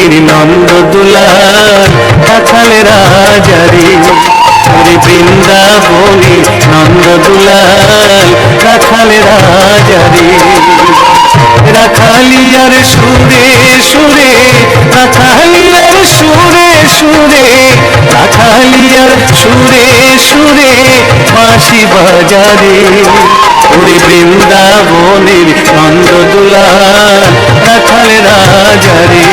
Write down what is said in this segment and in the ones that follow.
বনির নন্দ দুলাল রাখালে রাজারে ওরে বৃন্দাবনীর নন্দ দুলাল রাখালে রাজারে রাখালিয়ার সুরে সুরে রাখালিয়ার সুরে সুরে রাখালিয়ার সুরে সুরে বাঁশি বাজারে ওরে বৃন্দাবনের নন্দ দুলাল রাখালে রাজারে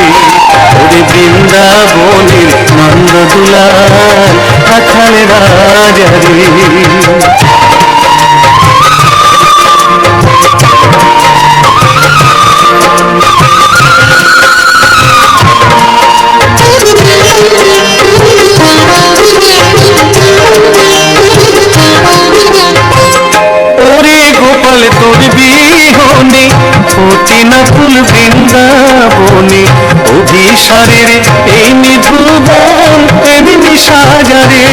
ওরে বৃন্দাবনের নন্দ দুলাল রাখালে রাজারে তোর বিহনে অতি না ফুল বৃন্দাবনে অভিসারের এই নিধুবন এমনি সাজারে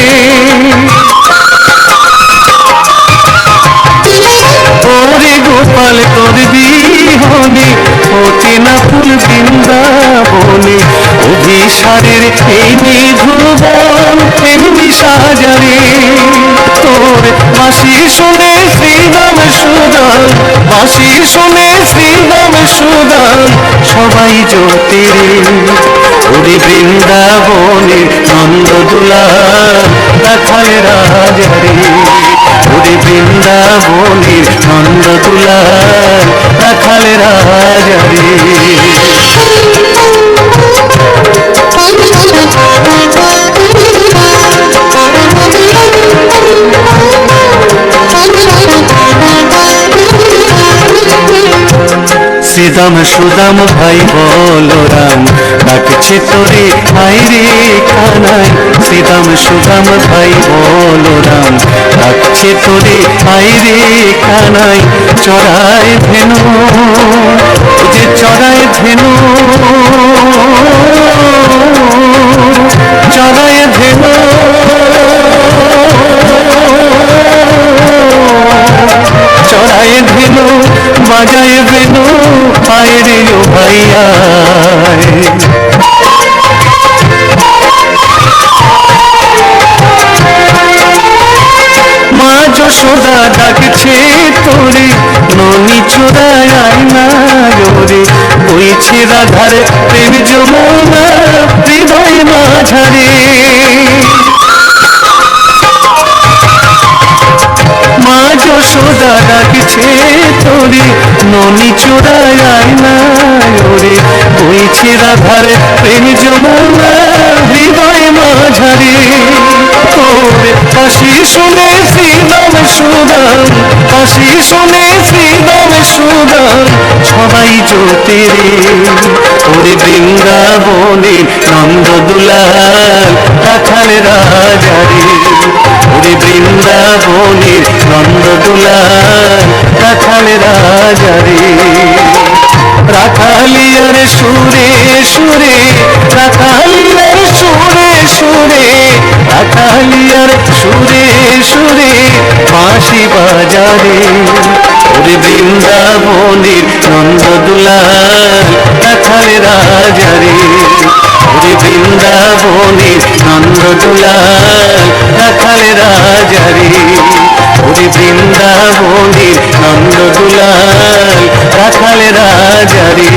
ওরে গোপাল তোর বিহনে অতি না ফুল বৃন্দাবনে অভিসারের এই নিধুবন এমনি সাজারে তোর বাঁশি শুনে শ্রীরাম সুদান বাঁশি শুনে শ্রীরাম সুদান সবাই জ্যোতিরে ওরে বৃন্দাবনে নন্দ দুলাল রাখালে রাজারে ওরে বৃন্দাবনে নন্দ দুলাল রাখালে রাজারে শ্রীদাম সুদাম ভাই বলরাম ডাকছে তোরে ভাই রে কানাই শ্রীদাম সুদাম ভাই বলরাম ডাকছে তোরে ভাই রে কানাই চড়ায় ধেনু যে চড়ায় ধেনু চড়ায় ধেনু চড়ায় ধেনু বাজায় বেনু আয় রে ও ভাইয়া মা যশোদা ডাকছে তোরে ননি চোরায় আয়না রে বইছে রাধার প্রেম যমুনা হৃদয় মাঝারে মা যশোদা ডাকছে তোরে ননি চোরায় আয়না রে বইছে রাধার প্রেম যমুনা হৃদয় মাঝারে তোরে বাঁশি শুনে শ্রীরাম সুদান বাঁশি শুনে শ্রীরাম সুদান সবাই জ্যোতিরে ওরে বৃন্দাবনে নন্দ দুলাল রাখালে রাজারে ওরে বৃন্দাবনে নন্দ দুলাল রাখালে রাজারে রাখালিয়ার সুরে সুরে রাখালিয়ার সুরে সুরে রাখালিয়ার সুরে সুরে বাঁশি বাজারে ওরে বৃন্দাবনের নন্দ দুলাল রাখালে রাজারে ওরে বৃন্দাবনের নন্দ দুলাল রাখালে রাজারে ওরে বৃন্দাবনের নন্দ দুলাল রাখালে রাজারে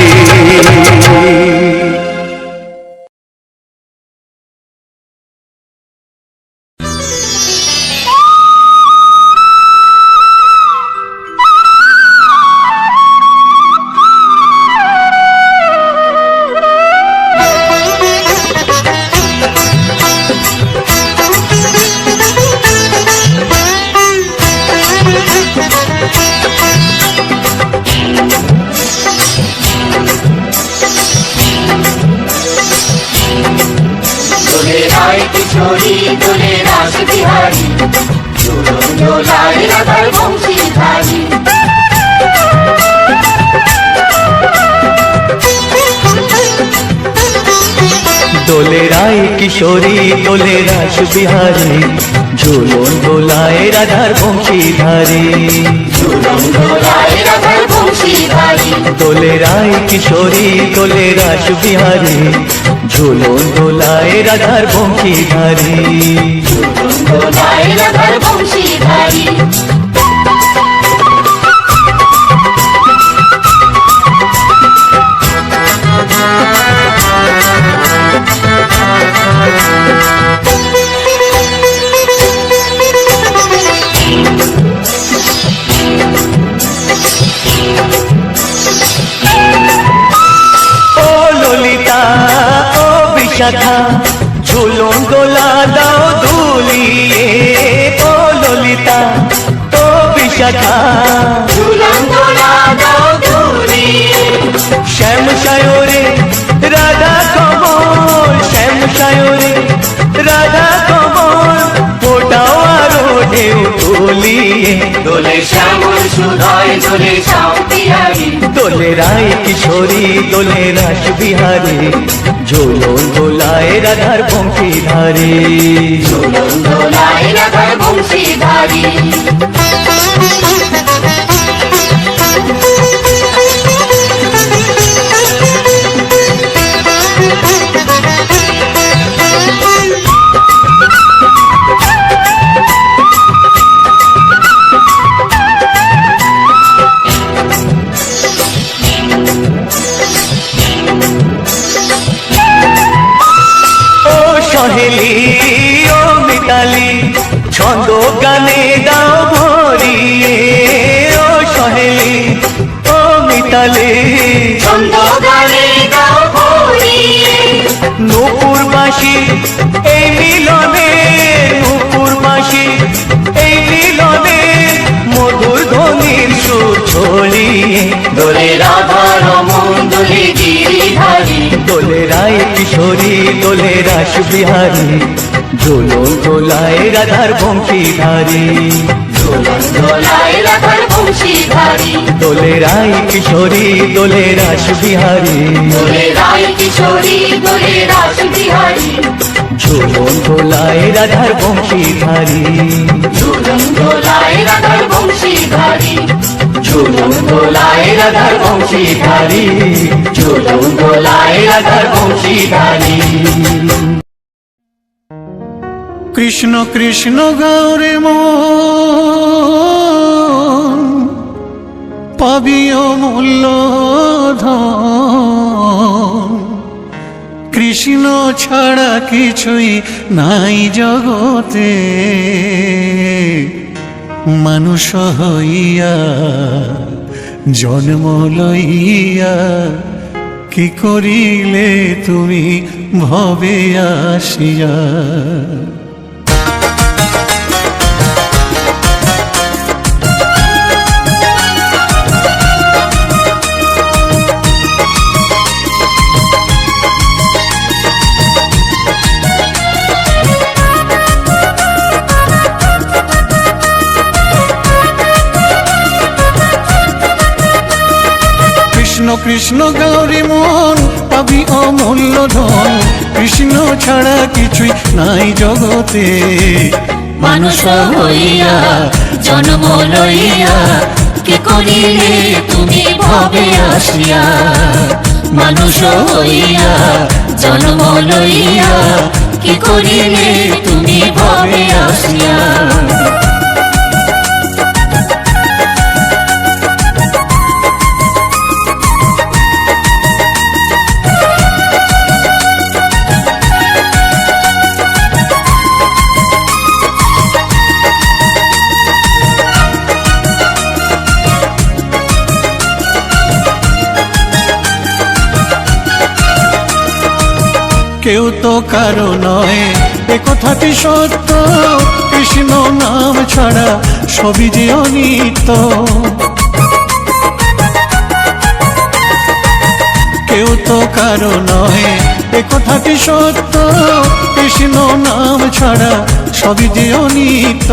দোলে রায় কিশোরী দোলে রাস বিহারী ঝুলন দোলায় রাধার বংশীধারী দোলে রায় কিশোরী দোলে রাস বিহারী ঝুলন দোলায় রাধার বংশীধারী দোলায় রাধার বংশীধারী শাখা ঝুলন দোলা দাও দুলিয়ে ও ললিতা ও বিশাখা ঝুলন দোলা দাও দুলিয়ে শ্যাম সায়রে রাধা কমল শ্যাম সায়রে রাধা কমল ফোটাও আরো ঢেউ তুলিয়ে দোলে শ্যামল সুধায় দোলে শ্যাম বিহারী দোলে রায় কিশোরী দোলে রাস বিহারী ঝুলন দোলায় রাধার বংশীধারী ঝুলন দোলায় রাধার বংশীধারী সহেলি ও মিতালি ছন্দ গানে দাও ভরিয়ে ও সহেলি ও মিতালি ছন্দ গানে দাও ভরিয়ে নূপুর বাঁশি এই মিলনে নূপুর বাঁশি এই মিলনে মধুর ধ্বনির সুর ছড়িয়ে দোলে রাধা রমন দোলে গিরিধারী দোলে রায় কিশোরী দোলে রাস বিহারী ঝুলন দোলায় রাধার বংশীধারী ঝুলন দোলায় রাধার বংশীধারী দোলে রায় কিশোরী দোলে রাস বিহারী দোলে রায় কিশোরী দোলে রাস বিহারী ঝুলন দোলায় রাধার বংশীধারী ঝুলন দোলায় রাধার বংশীধারী ঝুলন দোলায় রাধার বংশীধারী ঝুলন দোলায় রাধার বংশীধারী কৃষ্ণ কৃষ্ণ গৌরে মন পাবিও মূল্য ধন কৃষ্ণ ছাড়া কিছুই নাই জগতে মানুষ হইয়া জন্ম লইয়া কি করিলে তুমি ভবে আসিয়া কৃষ্ণ কৃষ্ণ গৌরী মন পাবি অমূল্য ধন কৃষ্ণ ছাড়া কিছুই নাই জগতে মানুষ হইয়া জন্ম লইয়া কি করিলে তুমি ভবে আসিয়া মানুষ হইয়া জন্ম লইয়া কি করিলে তুমি ভবে আসিয়া কেউ তো কারো নয় এ কথাটি সত্য কৃষ্ণ নাম ছাড়া সবই যে অনিত্য কেউ তো কারো নয় এ কথাটি সত্য কৃষ্ণ নাম ছাড়া সবই যে অনিত্য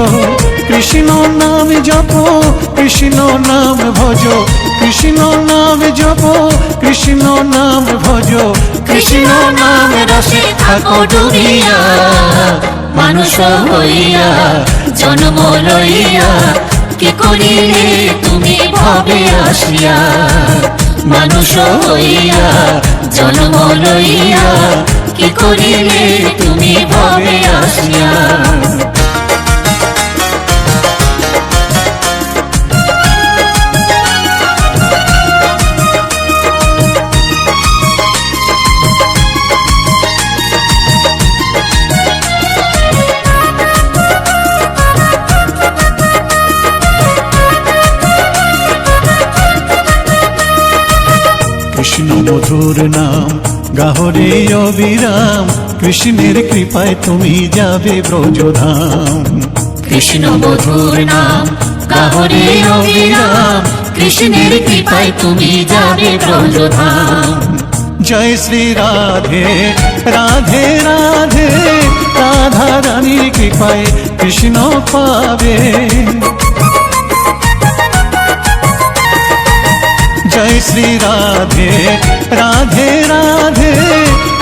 কৃষ্ণ নাম জপ কৃষ্ণ নাম ভজ কৃষ্ণ নাম জপ কৃষ্ণ নাম ভজ কৃষ্ণ নাম রসে থাকো ডুবিয়া মানুষ হইয়া জন্ম লইয়া কি করিলে তুমি ভবে আসিয়া মানুষ হইয়া জন্ম লইয়া করিলে তুমি ভবে আসিয়া। কৃষ্ণ মধুর নাম গাহরে অবিরাম, কৃষ্ণের কৃপায় তুমি যাবে ব্রজধাম। কৃষ্ণ মধুর নাম গাহরে অবিরাম, কৃষ্ণের কৃপায় তুমি যাবে ব্রজধাম। জয় শ্রী রাধে রাধে রাধে, রাধা রানীর কৃপায় কৃষ্ণ পাবে। জয় শ্রী রাধে রাধে রাধে,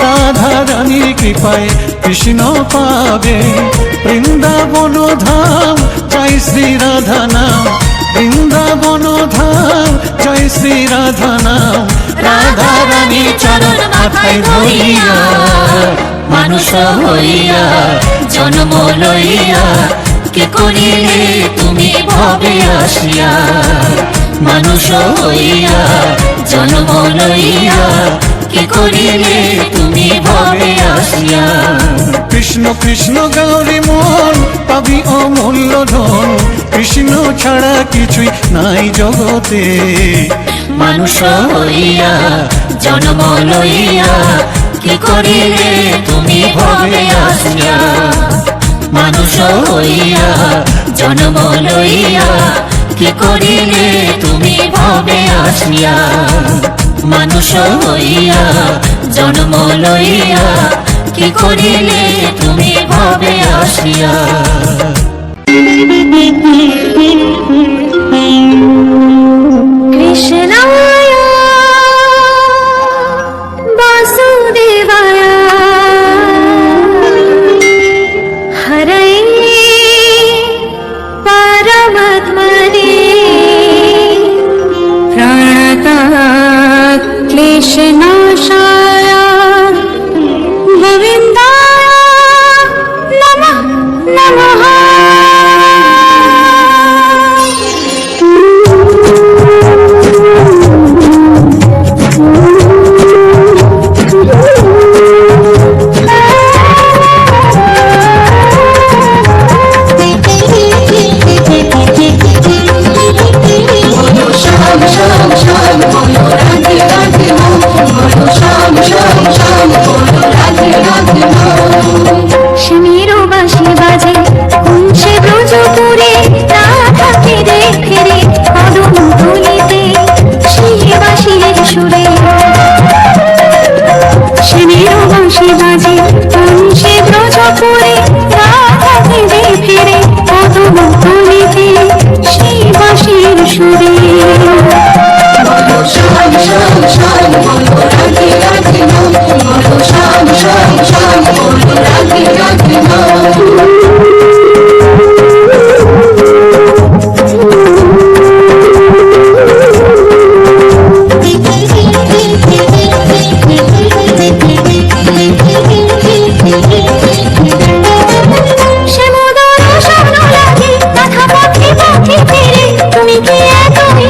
রাধা রানীর কৃপায় কৃষ্ণ পাবে। বৃন্দাবন ধাম জয় শ্রী রাধা নাম, বৃন্দাবন ধাম জয় শ্রী রাধা নাম। রাধা রানীর চরণ মাথায় ধরিয়া, মানুষ হইয়া জন্ম লইয়া, কি করিলে তুমি ভবে আসিয়া। মানুষ হইয়া জন্ম লইয়া, কি করিলে তুমি ভবে আসিয়া। কৃষ্ণ কৃষ্ণ গৌরী মন পাবি অমূল্য ধন, কৃষ্ণ ছাড়া কিছুই নাই জগতে। মানুষ হইয়া জন্ম লইয়া, কি করিলে তুমি ভবে আসিয়া। মানুষ হইয়া জন্ম লইয়া, কি করিলে তুমি ভবে আসিয়া। মানুষ হইয়া জন্ম লইয়া, কি করিলে তুমি ভবে আসিয়া। কৃষ্ণায় বাসুদেবায় হরয়ে পরমাত্মনে প্রাণতাৎ ক্লেশনাশায় গোবিন্দায় নমঃ নমঃ। শনিরো বাঁশি বাজে কুঞ্চে ব্রজপুরে, রাধাকে দেখে রে কদম তুলিতে সেই বাঁশির সুরে। শনিরো বাঁশি বাজে কুঞ্চে ব্রজপুরে, রাধাকে দেখে রে কদম তুলিতে সেই বাঁশির সুরে। শ্যাম শ্যাম শ্যাম বলো রাধে রাধে নাম, বলো শ্যাম শ্যাম শ্যাম বলো রাধে রাধে নাম। শ্যামোদর স্বপ্ন লাগে, কথা পথে পথে ফিরে, তুমি কি এতই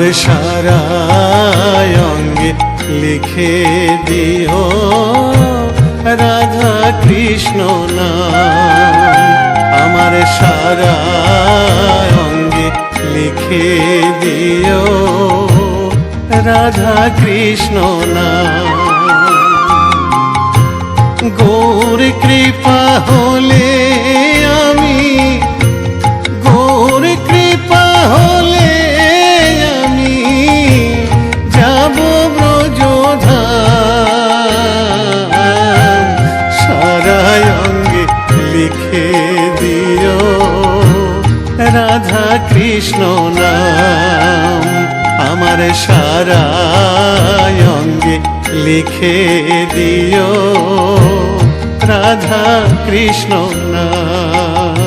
আমার সারা অঙ্গে লিখে দিও রাধা কৃষ্ণ নাম। আমার সারা অঙ্গে লিখে দিও রাধা কৃষ্ণ নাম। গৌর কৃপা হলে আমি, গৌর কৃপা হলে আমি যাব ব্রজধাম। সারা অঙ্গে লিখে দিও রাধা কৃষ্ণ নাম। আমার সারা অঙ্গে লিখে দিও রাধা কৃষ্ণ নাম।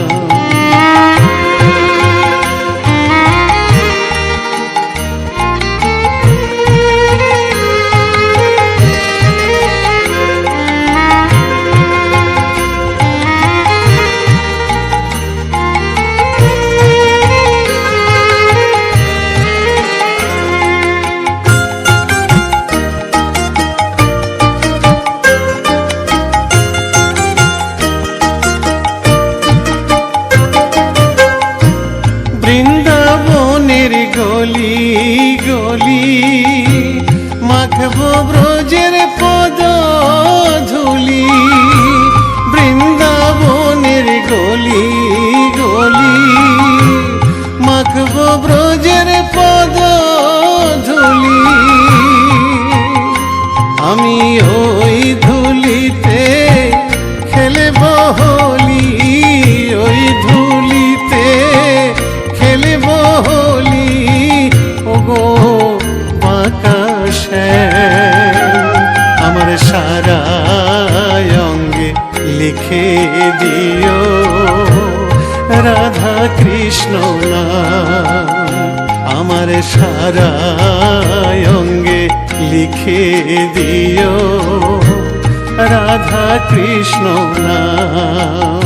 বৃন্দাবনের গলি গলি মাখবো ব্রজের পদ ধুলি। বৃন্দাবনের গলি গলি মাখবো ব্রজের পদ ধুলি। আমি ওই ধুলিতে খেলব হোলি, ওই ধুলিতে খেলব হোলি। ওগো বাঁকা শ্যাম, আমার সারা অঙ্গে লিখে দিও রাধা কৃষ্ণ নাম। আমার সারা অঙ্গে লিখে দিও রাধা কৃষ্ণ নাম।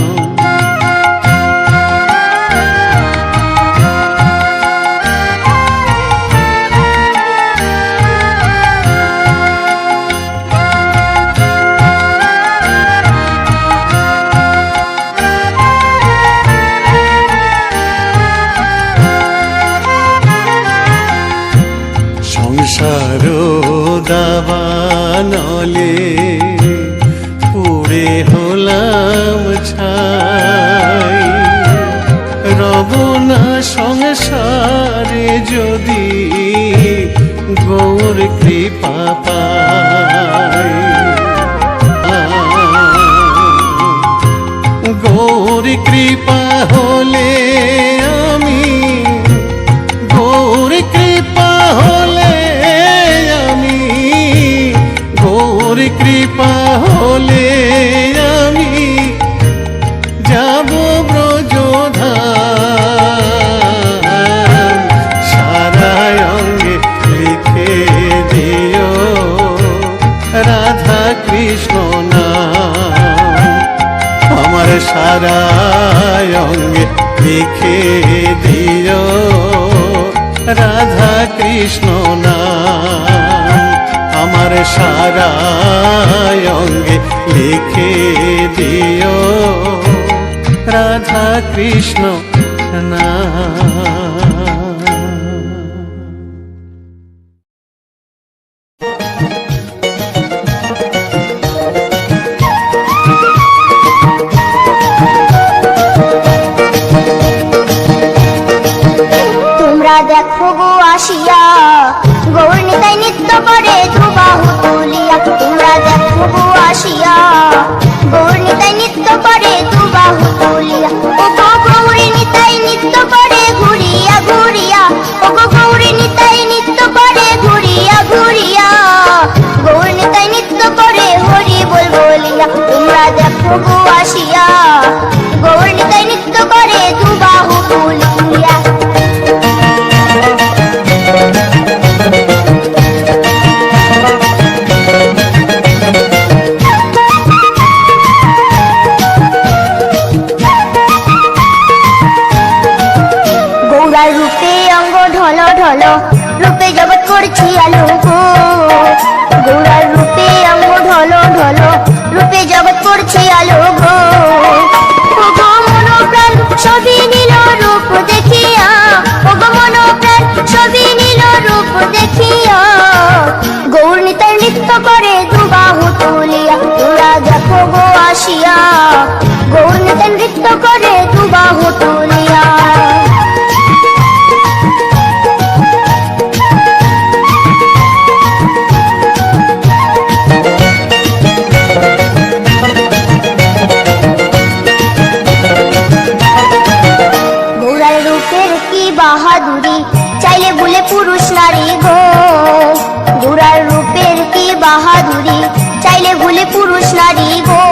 সংসার দাবানলে পুড়ে হলাম ছাই। রব না সংসারে যদি গৌর কৃপা পাই। গৌর কৃপা হলে আমি, গৌর কৃপা হলে আমি, গৌর কৃপা হলে আমি যাব ব্রজধাম। সারা অঙ্গে লিখে দিও রাধা কৃষ্ণ নাম। আমার সারা অঙ্গে লিখে দিও রাধা কৃষ্ণ নাম। আমার সারা অঙ্গে লিখে দিও রাধা কৃষ্ণ নাম। দেখো গো আসিয়া গৌর নিতাই নৃত্য করে দুবাহু তুলিয়া। তোমরা দেখো গো আসিয়া গৌর নিতাই নৃত্য করে দুবাহু তুলিয়া। ও গো গৌর নিতাই নৃত্য করে ঘুরিয়া করছি আলো গো গৌরার রূপে অঙ্গ ঢলো ঢলো রূপে জগৎ করছি আলো গো ও গো মন প্রাণ সবই নীল রূপ দেখিয়া ও গো মন প্রাণ সবই নীল রূপ দেখিয়া গৌর নিতাই নৃত্য করে দুবাহু তুলিয়া তোমরা দেখো গো আসিয়া গৌর নিতাই নৃত্য করে দুবাহু তুলিয়া গৌরার রূপের কি বাহাদুরি চাইলে ভুলে পুরুষ নারী গো গৌরার রূপের কি বাহাদুরি চাইলে ভুলে পুরুষ নারী গো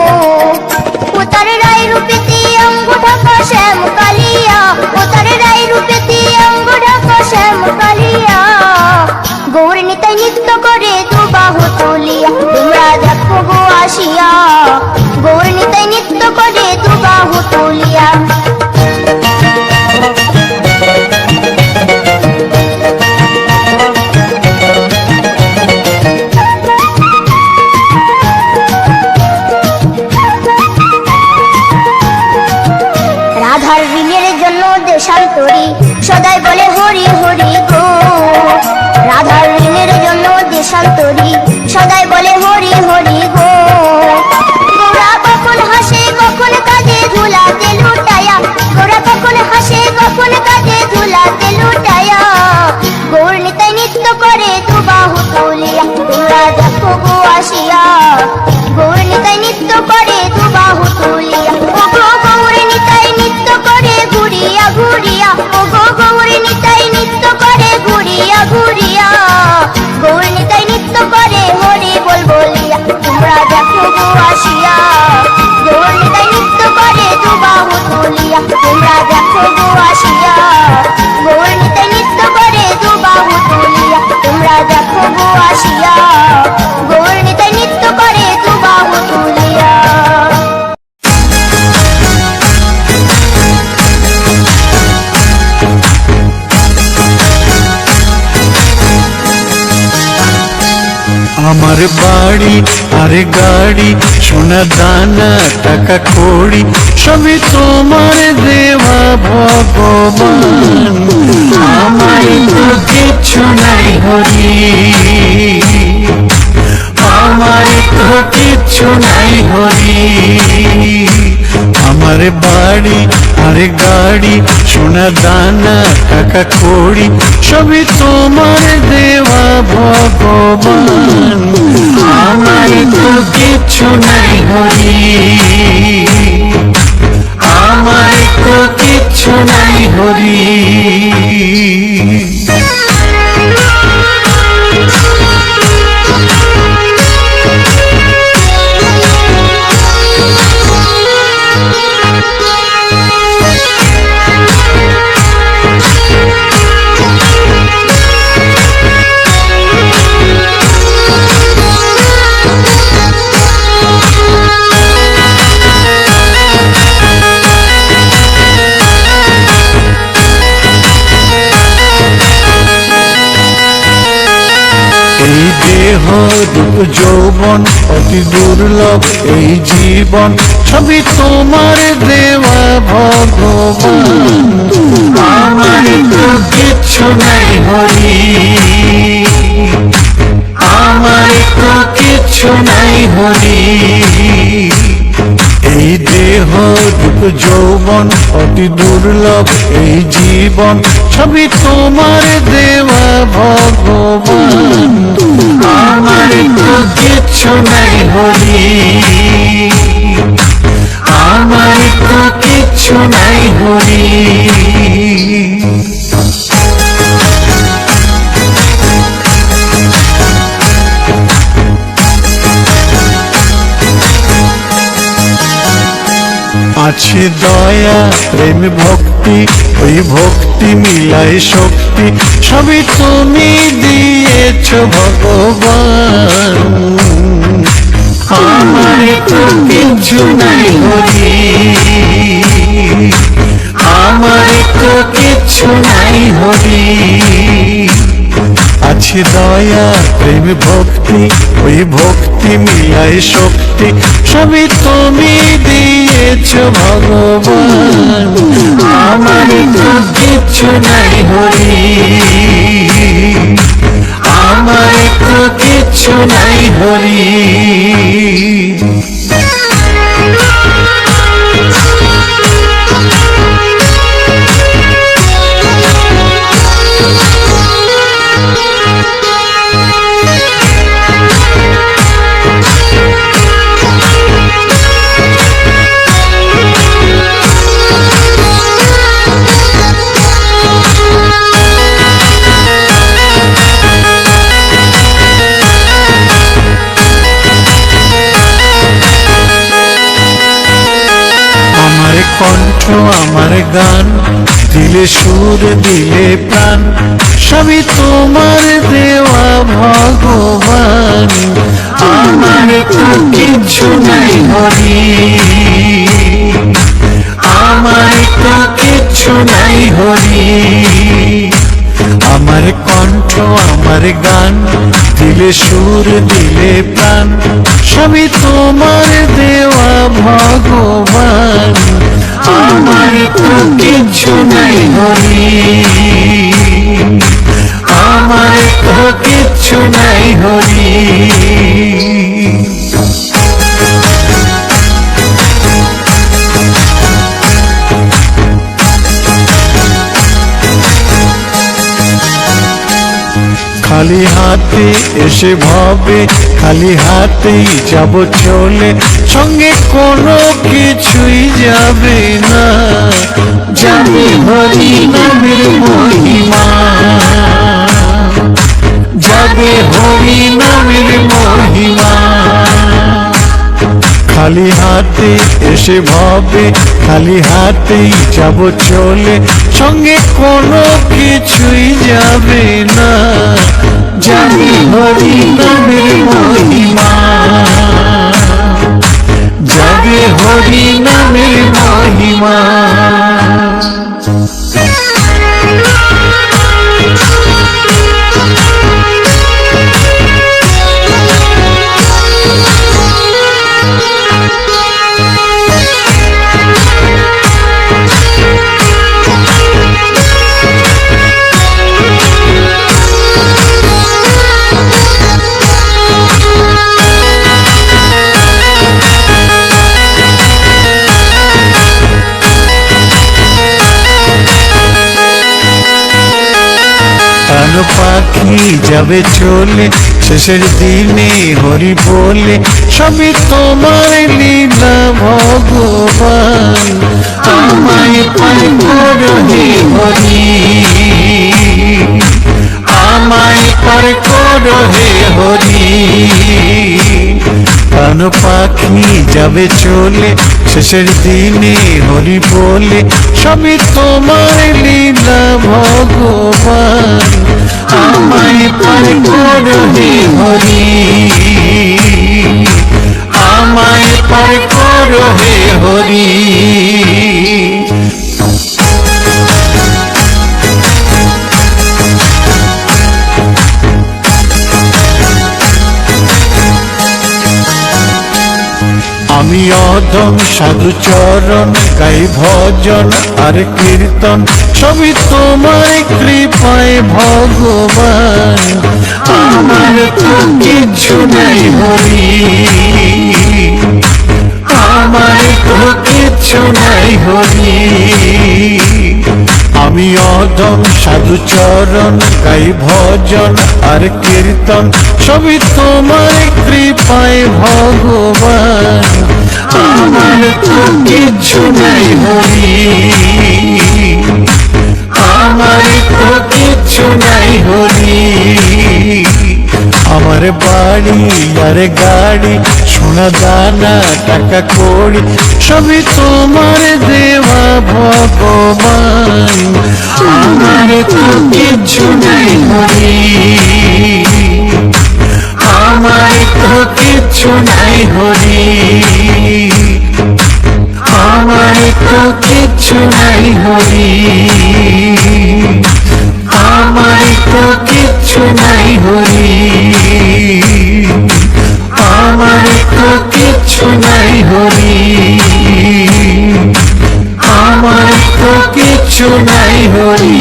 ও তার রায় রূপেতে অঙ্গ ঢাকা শ্যাম কালিয়া ও তার রায় রূপেতে অঙ্গ ঢাকা শ্যাম কালিয়া গৌর নিতাই নৃত্য করে দুবাহু তুলিয়া তোমরা দেখো গো আসিয়া গৌর নিতাই নৃত্য করে দুবাহু তুলিয়া রাধার ঋণের জন্য দেশান্তরী সদাই বলে হরি হরি গো রাধার ঋণের জন্য দেশান্তরী সদাই বলে হরি হরি গো গোরা কখন হাসে কখন কাঁদে ধুলাতে লুটায়া গোরা কখন হাসে কখন কাঁদে ধুলাতে লুটায়া গৌর নিতাই নৃত্য করে দুবাহু তুলিয়া তোমরা দেখো গো আসিয়া গৌর নিতাই নৃত্য করে দুবাহু তুলিয়া ও গো গৌর নিতাই নৃত্য করে ঘুরিয়া ঘুরিয়া ও গো গৌর নিতাই নৃত্য করে ঘুরিয়া ঘুরিয়া গৌর নিতাই নৃত্য করে হরি বল বলিয়া তোমরা দেখো গো আসিয়া গৌর নিতাই নৃত্য করে দুবাহু তুলিয়া তোমরা দেখো গো আসিয়া গৌর নিতাই নৃত্য করে দুবাহু তুলিয়া তোমরা দেখো গো আসিয়া গৌর নিতাই নৃত্য করে দুবাহু তুলিয়া আমার বাড়ি আরে গাড়ি সোনা দানা টাকা কড়ি সবই তোমার দেওয়া ভগবান আমার তো কিছু নাই হরি আমার তো কিছু নাই হরি আমার বাড়ি আরে গাড়ি সোনা দানা টাকা কড়ি সবই তোমার দেওয়া ভগবান আমার তো কিছু নাই হরি আমার তো কিছু নাই হরি এই দেহ রূপ যৌবন অতি দুর্লভ এই জীবন সবই তোমার দেওয়া ভগবান আমার তো কিছু নাই হরি আমার তো কিছু নাই হরি এই দেহ রূপ যৌবন অতি দুর্লভ এই জীবন সবই তোমার দেওয়া ভগবান আমার তো কিছু নাই হরি আমার তো কিছু নাই হরি আছে দয়া প্রেম ভক্তি ওই ভক্তি মিলায় শক্তি সবই তুমি দিয়েছ ভগবান আমার তো কিছু নাই হরি আমার তো কিছু নাই হরি আছে দয়া প্রেম ভক্তি, ওই ভক্তি মিলায় শক্তি, সবই তুমি দিয়েছ ভগবান। আমার তো কিছু নাই হরি, আমার তো কিছু নাই হরি। আমার কণ্ঠ আমার গান, দিলে সুর দিলে প্রাণ, সবই তোমার দেওয়া ভগবান। আমার তো কিছু নাই হরি, আমার তো কিছু নাই হরি। আমার কণ্ঠ আমার গান, দিলে সুর দিলে প্রাণ, সবই তোমার দেওয়া ভগবান। আমার তো কিছু নাই হরি, আমার তো কিছু নাই হরি। খালি হাতে এসে ভবে, খালি হাতেই যাব চলে, সঙ্গে কোনো কিছুই যাবে না। যাবে হরি নামের মহিমা, যাবে হরি নামের মহিমা। খালি হাতে এসে ভবে, খালি হাতেই যাব চলে, সঙ্গে কোনো কিছুই যাবে না। যাবে হরি নামের মহিমা, যাবে হরি নামের মহিমা। পাখি যাবে চলে, শেষের দিনে হরি বলে, সবই তোমার লীলা ভগবান। আমায় পার করো হে হরি, আমায় পার করো হে হরি। প্রাণ পাখি যাবে চলে, শেষের দিনে হরি বলে, সবই তোমার লীলা ভগবান। আমায় পার করো হে হরি, আমায় পার করো হে হরি। আমি অধম সাধু চরণ, গাই ভজন আর কীর্তন, সবই তোমার কৃপায় ভগবান। আমার তো কিছু নাই হরি, আমার তো কিছু নাই হরি। আমি অধম সাধু চরণ, গাই ভজন আর কীর্তন, সবই তোমার কৃপায় ভগবান। আমার তো কিছু নাই হরি, আমার তো কিছু নাই হরি। আমার বাড়ি আর গাড়ি, সোনা দানা টাকা কড়ি, সবই তোমার দেওয়া ভগবান। আমার তো কিছু নাই হরি, আমার তো কিছু নাই হরি। আমার তো কিছু নাই হরি, আমার তো কিছু নাই হরি, আমার তো কিচ্ছু নাই হরি, আমার তো কিচ্ছু নাই হরি।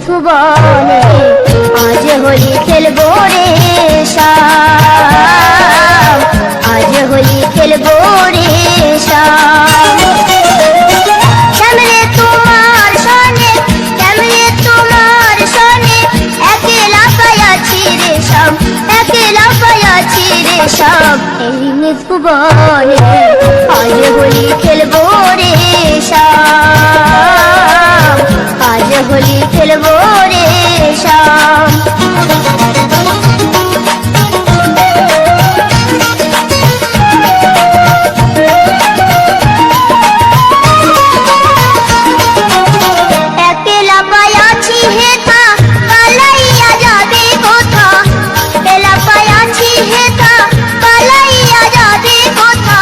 ভুবনে আজ হোলি খেলবো রে শ্যাম, আজ হোলি খেলবো রে শ্যাম। শ্যামরে তোমার সনে, শ্যামরে তোমার সনে একলা পায়াছি রে শ্যাম, একলা পায়াছি রে শ্যাম। এই ভুবনে আজ হোলি খেলবো রে শ্যাম, আজ হোলি খেলবো রে শ্যাম। একলা পায়াছি হেথা পালাইয়া যাবে কোথা, একলা পায়াছি হেথা পালাইয়া যাবে কোথা।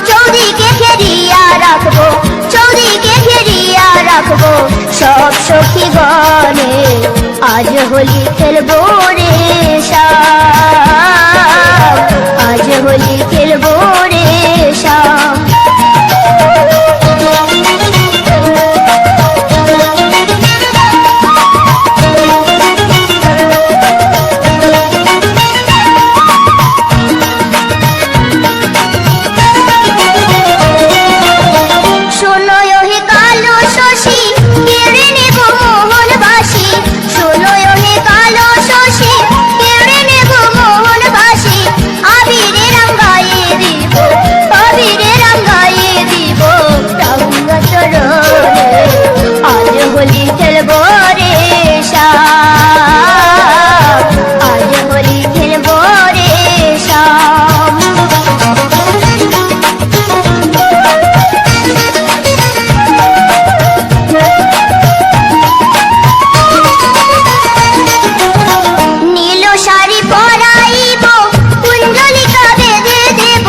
চৌদিকে ঘেরিয়া রাখবো, চৌদিকে ঘেরিয়া রাখবো সব সখী গণে, আজ হোলি খেলবো রে শ্যাম, আজ হোলি খেলবো রে শ্যাম। হোলি খেলবো রে শ্যাম, আজ হোলি খেলবো রে শ্যাম। নীল শাড়ি পরাইব, কুঞ্জলিকা বেঁধে দেব,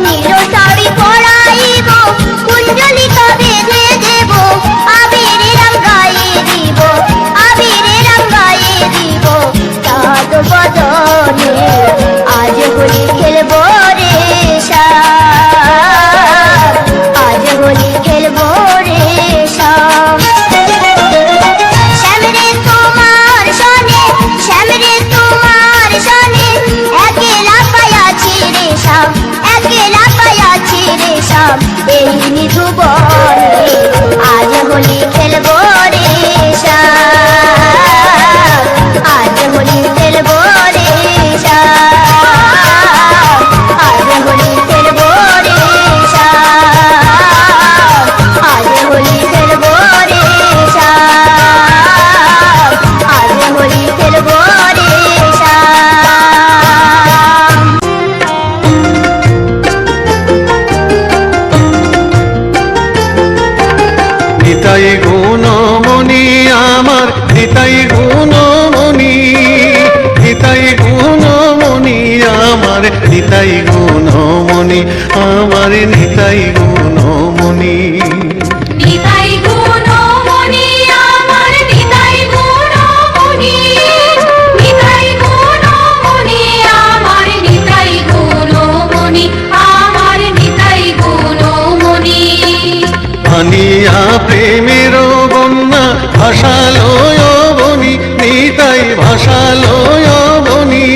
নীল শাড়ি পরাইব, কুঞ্জলিকা বেঁধে দেব। আবিরে রঙায়ে দিব, আবিরে রঙায়ে দিব চাঁদ বদনে, আজ হোলি খেলবো রে শ্যাম, আজ হোলি খেলবো রে শ্যাম। শ্যামরে তোমার সনে, শ্যামরে তোমার সনে একলা পায়াছি রে শ্যাম, একলা পায়াছি রে শ্যাম। এই নিধুবনে আজ হোলি খেলবো রে শ্যাম, আজ হোলি খেলবো রে শ্যাম, আজ হোলি খেলবো রে শ্যাম, আজ হোলি খেলবো রে শ্যাম, আজ হোলি খেলবো রে শ্যাম। নিতাই গুণমণি আমার, নিতাই গুণমণি, নিতাই গুণমণি আমার, নিতাই গুণমণি আমার, নিতাই গুণমণি। নিতাই গুণমণি আমার, নিতাই গুণমণি, নিতাই গুণমণি আমার, নিতাই গুণমণি আমার, নিতাই গুণমণি। আনিয়া প্রেমের বন্যা ভাসালয় বনি, নিতাই ভাসালয় বনি।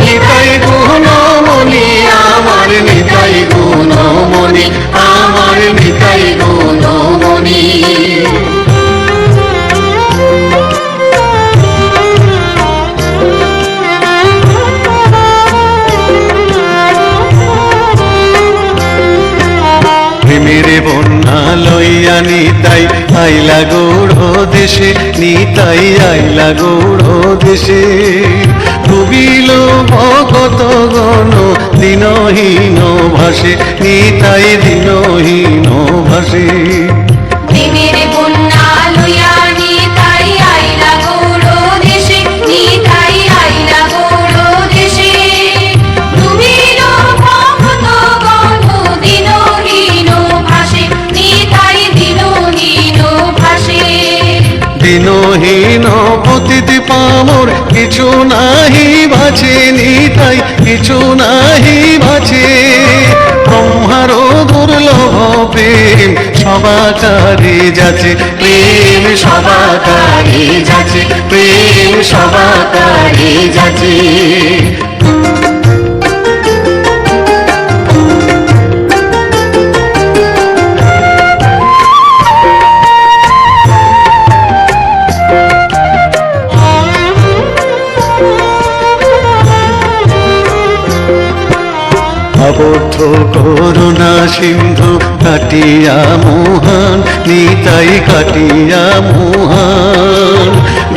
নিতাই গুণমণি আমার, নিতাই গুণমণি আমার, নিতাই গুণমণি। আইলা গৌড় দেশে, নিতাই আইলা গৌড় দেশে। ডুবিল ভগত গণ দিনহীন ভাসে, নিতাই দিনহীন ভাসে। প্রেমের বন্যা লইয়া নিতাই আইলা গৌড় দেশে, নিতাই আইলা গৌড় দেশে। ডুবিল ভগত গণ দিনহীন ভাসে, নিতাই দিনহীন ভাসে। দিনহীন পতিতি পামর কিছু নাহি বাঁচে, নিতাই কিছু নাহি বাঁচে। ব্রহ্মার দুর্লভ প্রেম সবাকারে যাচ্ছে, প্রেম সবাকারে যাচ্ছে, প্রেম সবাকারে যাচ্ছে। আবদ্ধ করুণা সিন্ধু কাটিয়া মোহন, নিতাই কাটিয়া মোহন।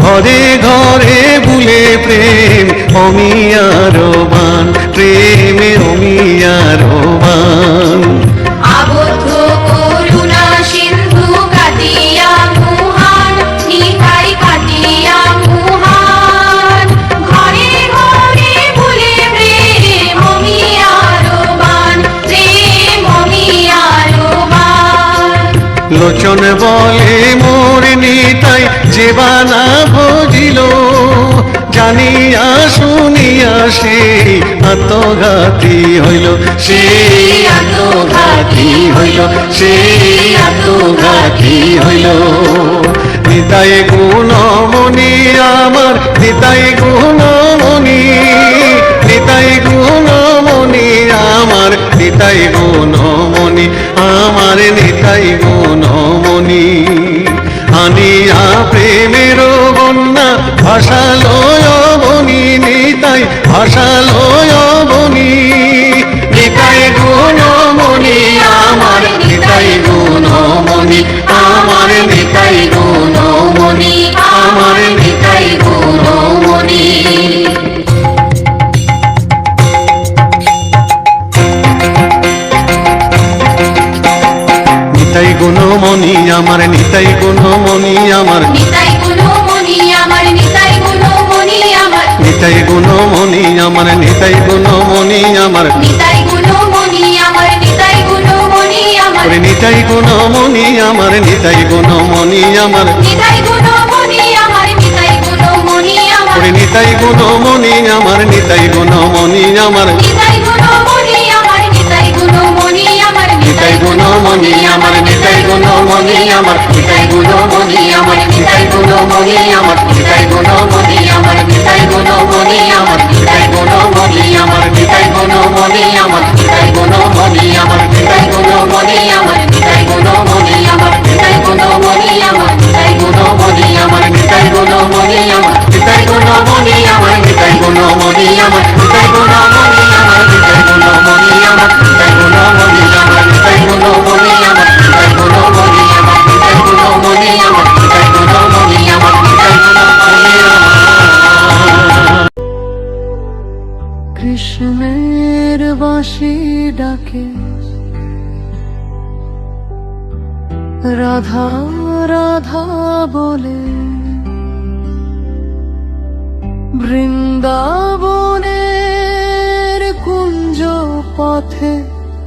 ঘরে ঘরে বুলে প্রেম অমিয়ার বান, প্রেমে অমিয়ার বান। আবদ্ধ করুণা সিন্ধু কাটিয়া মোহন, নিতাই কাটিয়া মোহন। ঘরে ঘরে ভুলে প্রেম অমিয়ার বান, প্রেম অমিয়ার বান। লোচন বলে মোর নিতাই যেবানা ভজিল, জানিয়া শুনিয়া সেই আত্মঘাতী হইল, সেই আত্মঘাতী হইল, সেই আত্মঘাতী হইল। নিতাই গুণমণি আমার, নিতাই গুণমণি, নিতাই গুণমণি আমার, নিতাই গুণমণি আমার, নিতাই গুণমণি। আনিয়া প্রেমের বন্যা ভাষালয় বনি, নিতাই ভাষালয় বনি। নিতাই গুণমণি আমার, নিতাই গুণমণি আমার, নিতাই গুণমণি আমার, নিতাই গুণমণি। নিতাই গুণমণি আমার, নিতাই গুণমণি আমার, নিতাই গুণমণি আমার, নিতাই গুণমণি আমার। নিতাই গুণমণি আমার, নিতাই গুণমণি আমার। নিতাই গুণমণি আমার, নিতাই গুণমণি আমার। ওরে নিতাই গুণমণি আমার, নিতাই গুণমণি আমার। নিতাই গুণমণি আমার, নিতাই গুণমণি আমার। ওরে নিতাই গুণমণি আমার, নিতাই গুণমণি আমার। নিতাই গুণমণি আমার, নিতাই গুণমণি আমার। নিতাই গুণমণি আমার, নিতাই গুণমণি আমার। নিতাই গুণমণি আমার, নিতাই গুণমণি আমার। নিতাই গুণমণি আমার, নিতাই গুণমণি আমার। নিতাই গুণমণি আমার, নিতাই গুণমণি আমার। নিতাই গুণমণি আমার, নিতাই গুণমণি আমার। নিতাই গুণমণি আমার, নিতাই গুণমণি আমার। নিতাই গুণমণি আমার, নিতাই গুণমণি আমার। নিতাই গুণমণি আমার, নিতাই গুণমণি আমার। নিতাই গুণমণি আমার, নিতাই গুণমণি আমার। নিতাই গুণমণি আমার, নিতাই গুণমণি আমার। নিতাই গুণমণি আমার, নিতাই গুণমণি আমার। নিতাই গুণমণি আমার, নিতাই গুণমণি আমার। কৃষ্ণের বাঁশি ডাকে, রাধা রাধা বলে, বৃন্দাবনের কুঞ্জ পথে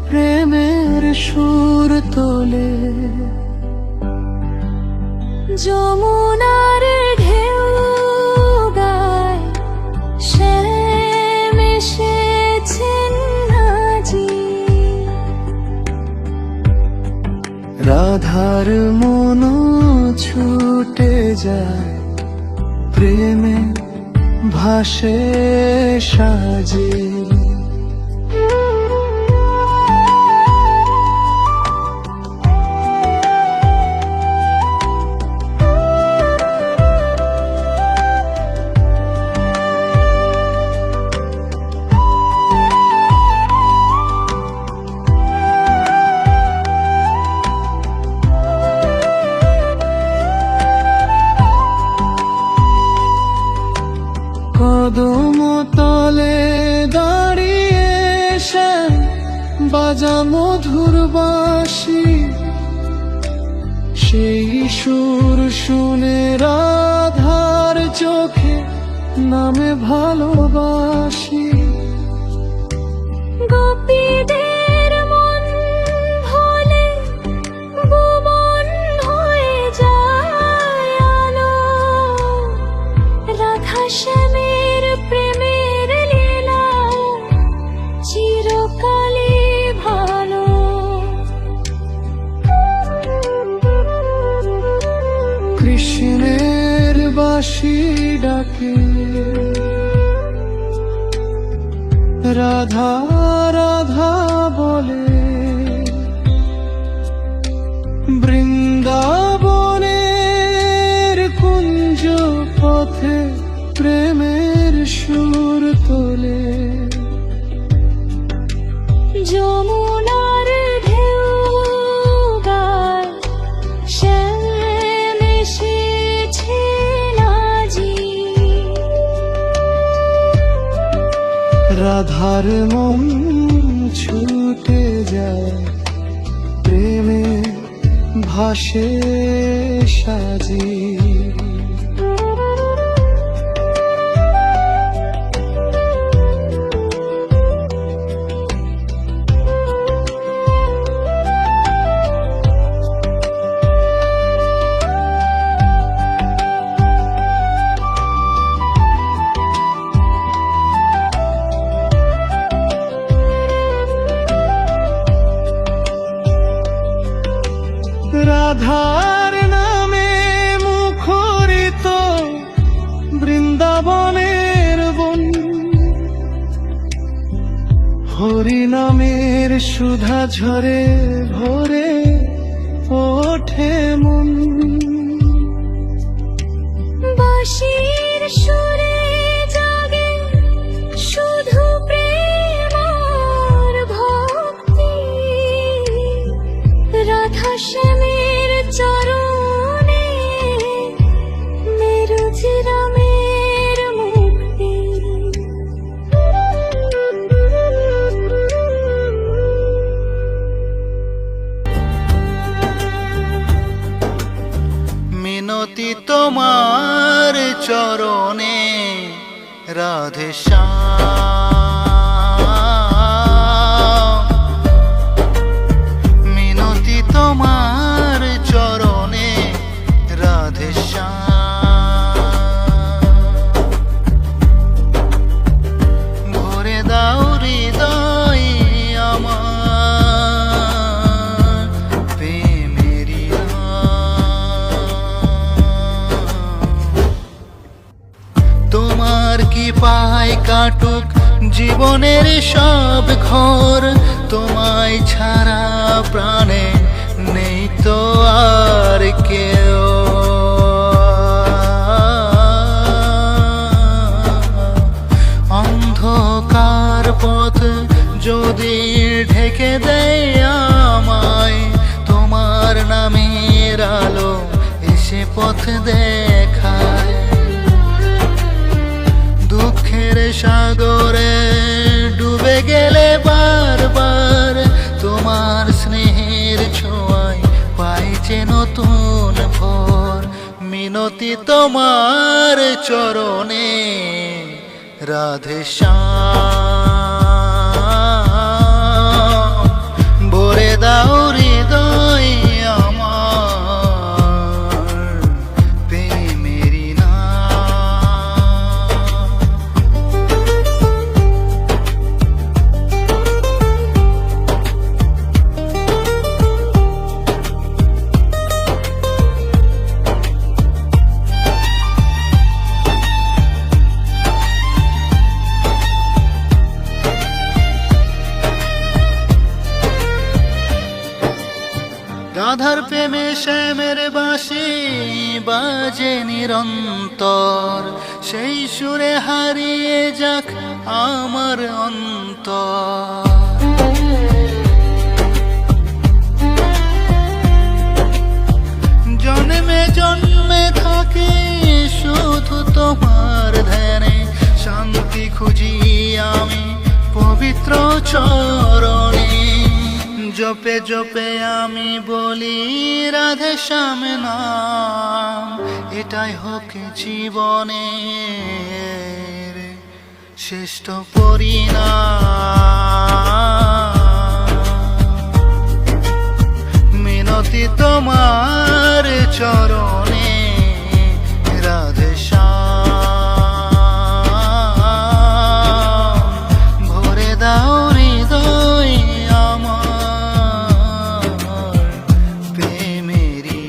প্রেমের সুর তোলে। যমুনার ঢেউ গায়, শ্যাম এসেছেন আজি। রাধার মন ছুটে যায়, প্রেমে ভাসে সাজে। কদম তলে দাঁড়িয়ে সে বাজা মধুর বাঁশি, সেই সুর শুনে রাধার চোখে নামে ভালোবাসি। গোপীদের মন ভোলে ভুবন হয়ে যায় আলো, রাধা শ্যামের প্রেমের লীলা চিরকালই ভালো। কৃষ্ণের বাঁশি ডাকে রাধা রাধা বলে, বৃন্দাবনের কুঞ্জ পথে প্রেমের সুর তোলে। যমুনার ঢেউ গায় শ্যাম এসেছে নাজি, রাধার মন ছুটে যায় প্রেমে ভাসে সাজি। রাধার নামে মুখরিত বৃন্দাবনের বন, হরি নামের সুধা ঝরে ভরে ওঠে মন। বাঁশির সুরে জাগে শুধু প্রেম আর ভক্তি, রাধা শ্যামের চরণে মেরুজি রামের মুক্তি। মিনতি তোমার চরণে রাধে শ্যাম, মিনতি তোমার চরণে রাধে শ্যাম, ভরে দাও হৃদয় আমার প্রেমেরি তোমার কি পায় কাটুক জীবনের সব ঘর, তোমায় ছাড়া প্রাণে নেই তো আর কেউ। অন্ধকার পথ যদি ঢেকে দেয় আমায়, তোমার নামের আলো এসে পথ দেখায়। দুঃখের সাগরে ডুবে গেলে বারবার, তোমার স্নেহের ছোঁয়ায় পাইছে নতুন ভোর। মিনতি তোমার চরণে রাধে শ্যাম, ভরে দাও হৃদয় আমার প্রেমেরি নাম। রাধার প্রেমে শ্যামের বাঁশি বাজে নিরন্তর, সেই সুরে হারিয়ে যাক আমার অন্তর। জন্মে জন্মে থাকি শুধু তোমার ধ্যানে, পবিত্র চরণে। জপে জপে আমি বলি রাধে শ্যাম নাম, এটাই হোক জীবনের শ্রেষ্ঠ পরিণাম। মিনতি তোমার চরণে রাধে শ্যাম, ভরে দাও হৃদয় আমার প্রেমেরই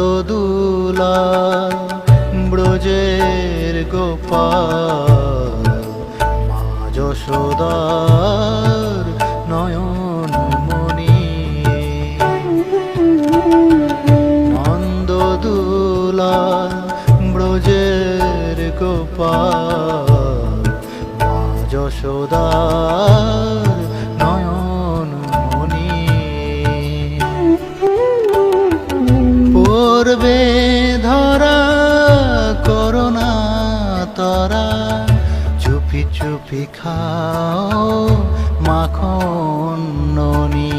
নন্দদুলাল ব্রজের গোপাল, মা যশোদার নয়ন মণি। নন্দদুলাল ব্রজের গোপাল, মা যশোদার নয়ন মণি। পূর্বে ধরা করোনা তরা, চুপি চুপি খাও মাখন ননি।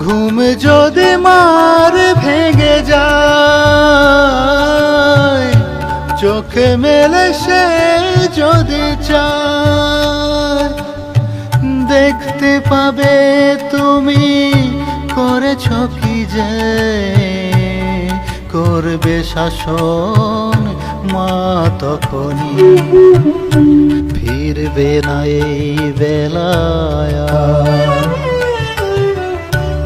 ঘুম যদি মার ভেঙে যায়, চোখে মেলে সে যদি চায়, দেখতে পাবে তুমি করেছ কি যে, করবে শাসন মা তখনই। ফিরবে না এই বেলায়,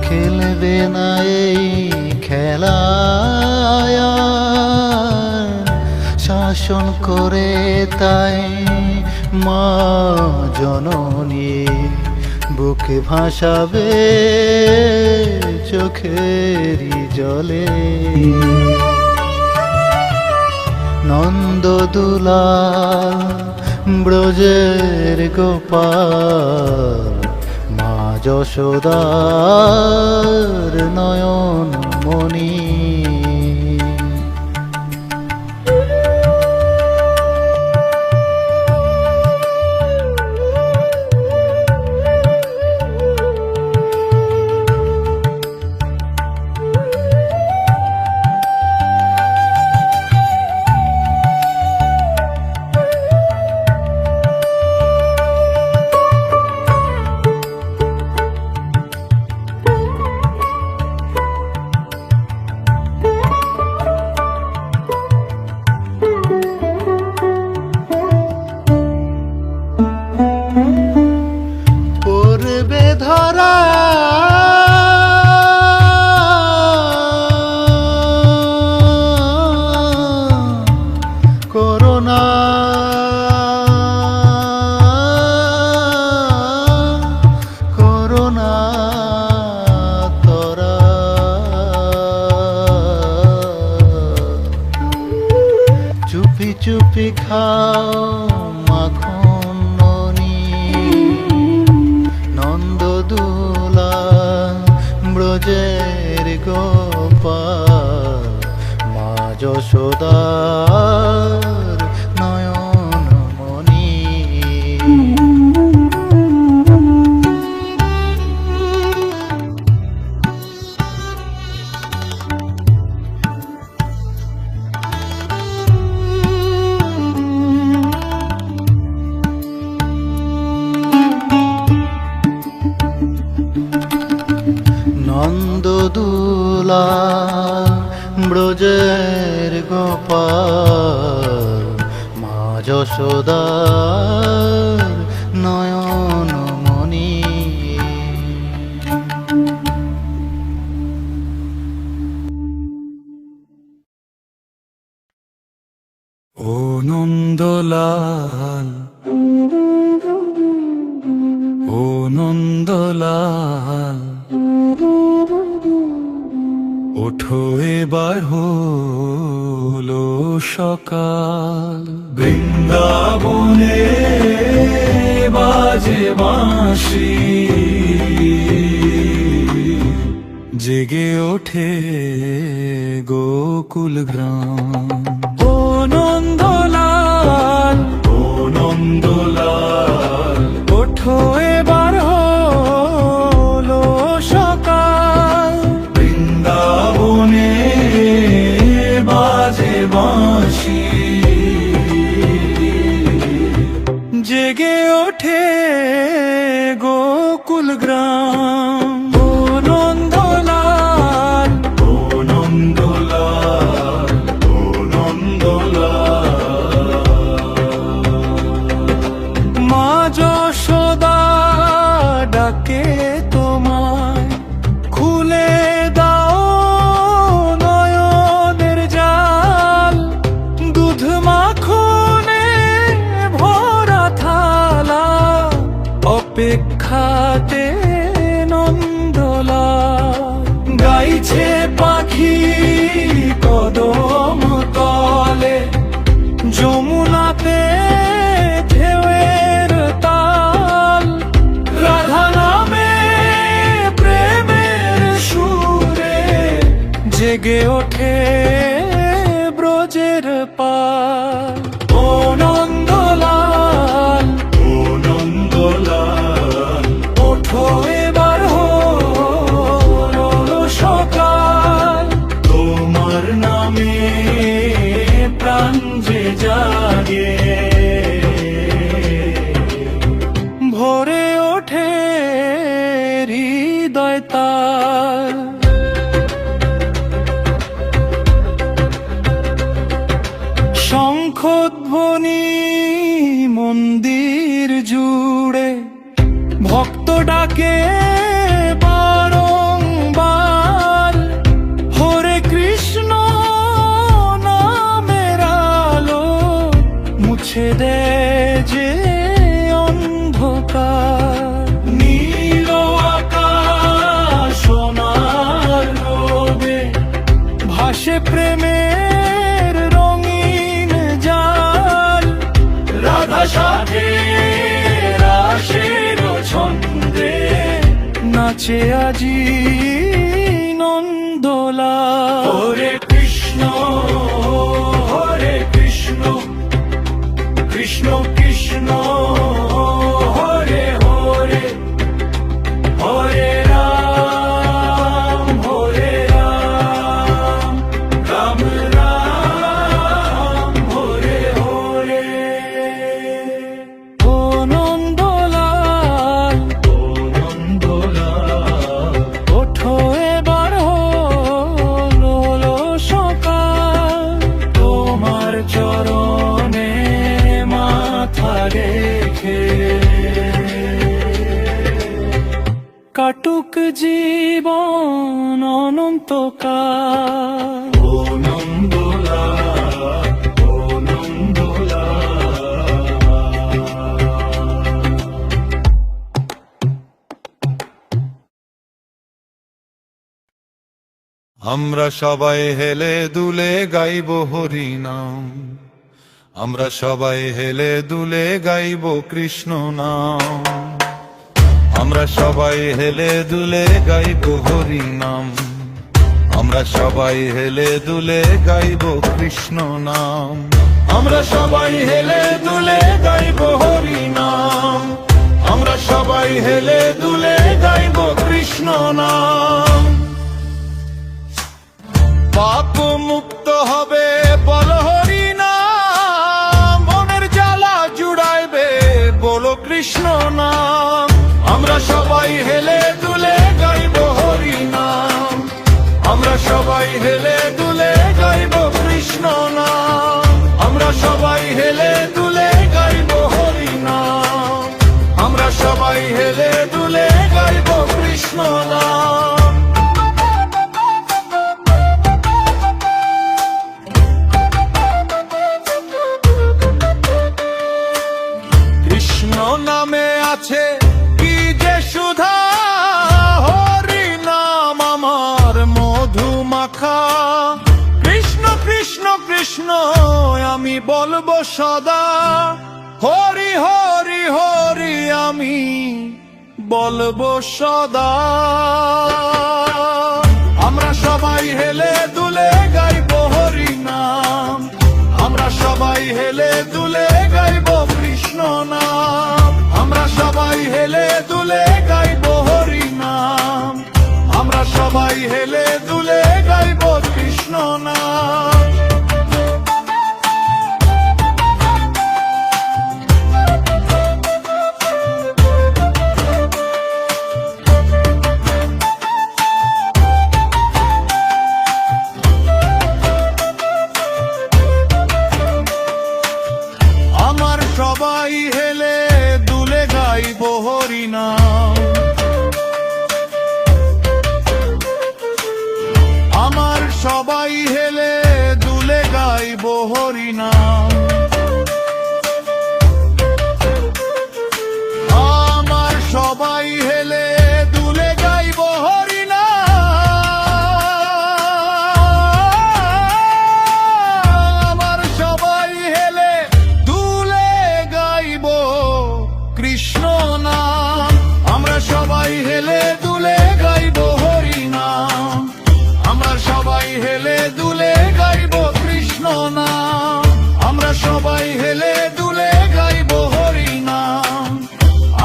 খেলবে না এই খেলায়, শাসন করে তাই মা জননী বুকে ভাসাবে চোখেরই জলে। নন্দদুলাল ব্রজের গোপাল, মা যশোদার নয়ন মণি। পূর্বে ধরা করোনা, করোনা তরা, চুপি চুপি খাও মাখন ননি। নন্দদুলাল ব্রজের গোপাল, মা যশোদার নয়ন মণি। নন্দদুলাল ব্রজের গোপাল, মা যশোদার নয়ন মণি। ও নন্দলাল, ও নন্দলাল, ওঠো এবার হলো সকাল। বৃন্দাবনে বাজে বাজে বাঁশি জেগে ওঠে গোকুল গ্রাম। ও নন্দলাল, ও নন্দলাল, ওঠো এবার হলো সকাল। বৃন্দাবনে বাজে বাঁশি জেগে ওঠে গোকুল গ্রাম। ও নন্দলাল, ও নন্দলাল, ও নন্দলাল, মা যশোদা ডাকে তোমায়, খুলে দাও নয়নের জাল। দুধ মাখনে ভরা থালা, অপেক্ষাতে নন্দলাল। গাইছে পাখি কদম তলে, যমুনাতে ঢেউয়ের তাল। রাধা নামে প্রেমের সুরে জেগে ওঠে ব্রজের পাল। ও নন্দলাল, ও নন্দলাল, ওঠো এবার হলো সকাল। তোমার নামে প্রাণ যে জাগে, ভরে ওঠে হৃদয় তার। শঙ্খধ্বনি মন্দির জুড়ে, ভক্ত ডাকে বারংবার। হরে কৃষ্ণ নামের আলো মুছে দেয় যে অন্ধকার। নীল আকাশ সোনার রোদে ভাসে প্রেমের রঙিন জাল। রাধা সাথে রাশের ছন্দে নাচে আজি নন্দলাল। হরে কৃষ্ণ, হরে কৃষ্ণ, কৃষ্ণ কৃষ্ণ হরে হরে, হরে রাম, হরে রাম, রাম রাম, হরে হরে। ও নন্দলাল, ও নন্দলাল, ওঠো এবার হলো সকাল। তোমার চরণে মাথা রেখে কাটুক জীবন অনন্তকাল। ও নন্দলাল, ও নন্দলাল। আমরা সবাই হেলে দুলে গাইব হরি নাম, আমরা সবাই হেলে দুলে গাইব কৃষ্ণ নাম। আমরা সবাই হেলে দুলে গাইব হরি নাম, আমরা সবাই হেলে দুলে গাইব কৃষ্ণ নাম। আমরা সবাই হেলে দুলে গাইব হরি নাম, আমরা সবাই হেলে দুলে গাইব কৃষ্ণ নাম। পাপ মুক্ত হবে বল হরি নাম, মনের জ্বালা জুড়াইবে বলো কৃষ্ণ নাম। আমরা সবাই হেলে দুলে গাইব হরি নাম, আমরা সবাই হেলে দুলে গাইব কৃষ্ণ নাম। আমরা সবাই হেলে দুলে গাইব হরি নাম, আমরা সবাই হেলে দুলে গাইব কৃষ্ণ নাম। কৃষ্ণ নামে আছে কি যে সুধা, হরি নাম আমার মধু মাখা। কৃষ্ণ কৃষ্ণ কৃষ্ণ আমি বলবো সদা, হরি হরি হরি আমি বলবো সদা। আমরা সবাই হেলে দুলে গাইবো হরি নাম, আমরা সবাই হেলে দুলে গাইবো কৃষ্ণ নাম, আমরা সবাই হেলে দুলে গাইবো হরি নাম, আমরা সবাই হেলে দুলে গাইবো কৃষ্ণ নাম। আমার সবাই হেলে দুলে গাইবো হরি নাম, আমার সবাই হেলে দুলে গাইবো হরি নাম, আমার সবাই হেলে দুলে গাইবো হরি নাম, আমার সবাই হেলে দুলে গাইবো কৃষ্ণ নাম, আমরা সবাই হেলে দুলে গাইবো হরি নাম, আমরা সবাই হেলে দুলে গাইবো কৃষ্ণ নাম, আমরা সবাই হেলে দুলে গাইবো হরি নাম,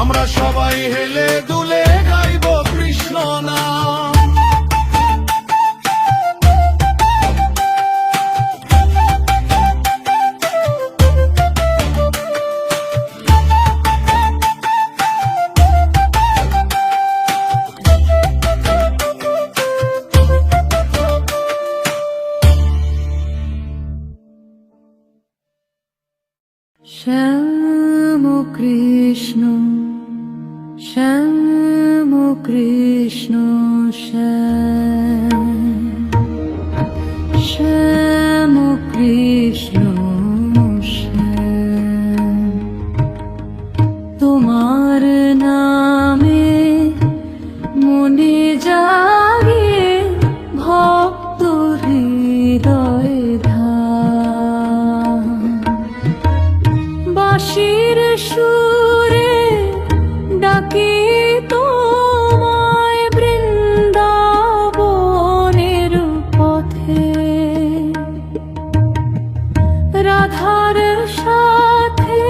আমরা সবাই হেলে দুলে গাইবো কৃষ্ণ নাম। শ্যাম কৃষ্ণ শ্যাম কৃষ্ণ শ্যাম শ্যাম কৃষ্ণ শ্যাম, তোমার নামে মনে জাগে ভক্ত হৃদয় ধাম, বাঁশির সুরে ডাকি তোমায় বৃন্দাবনের পথে, রাধার সাথে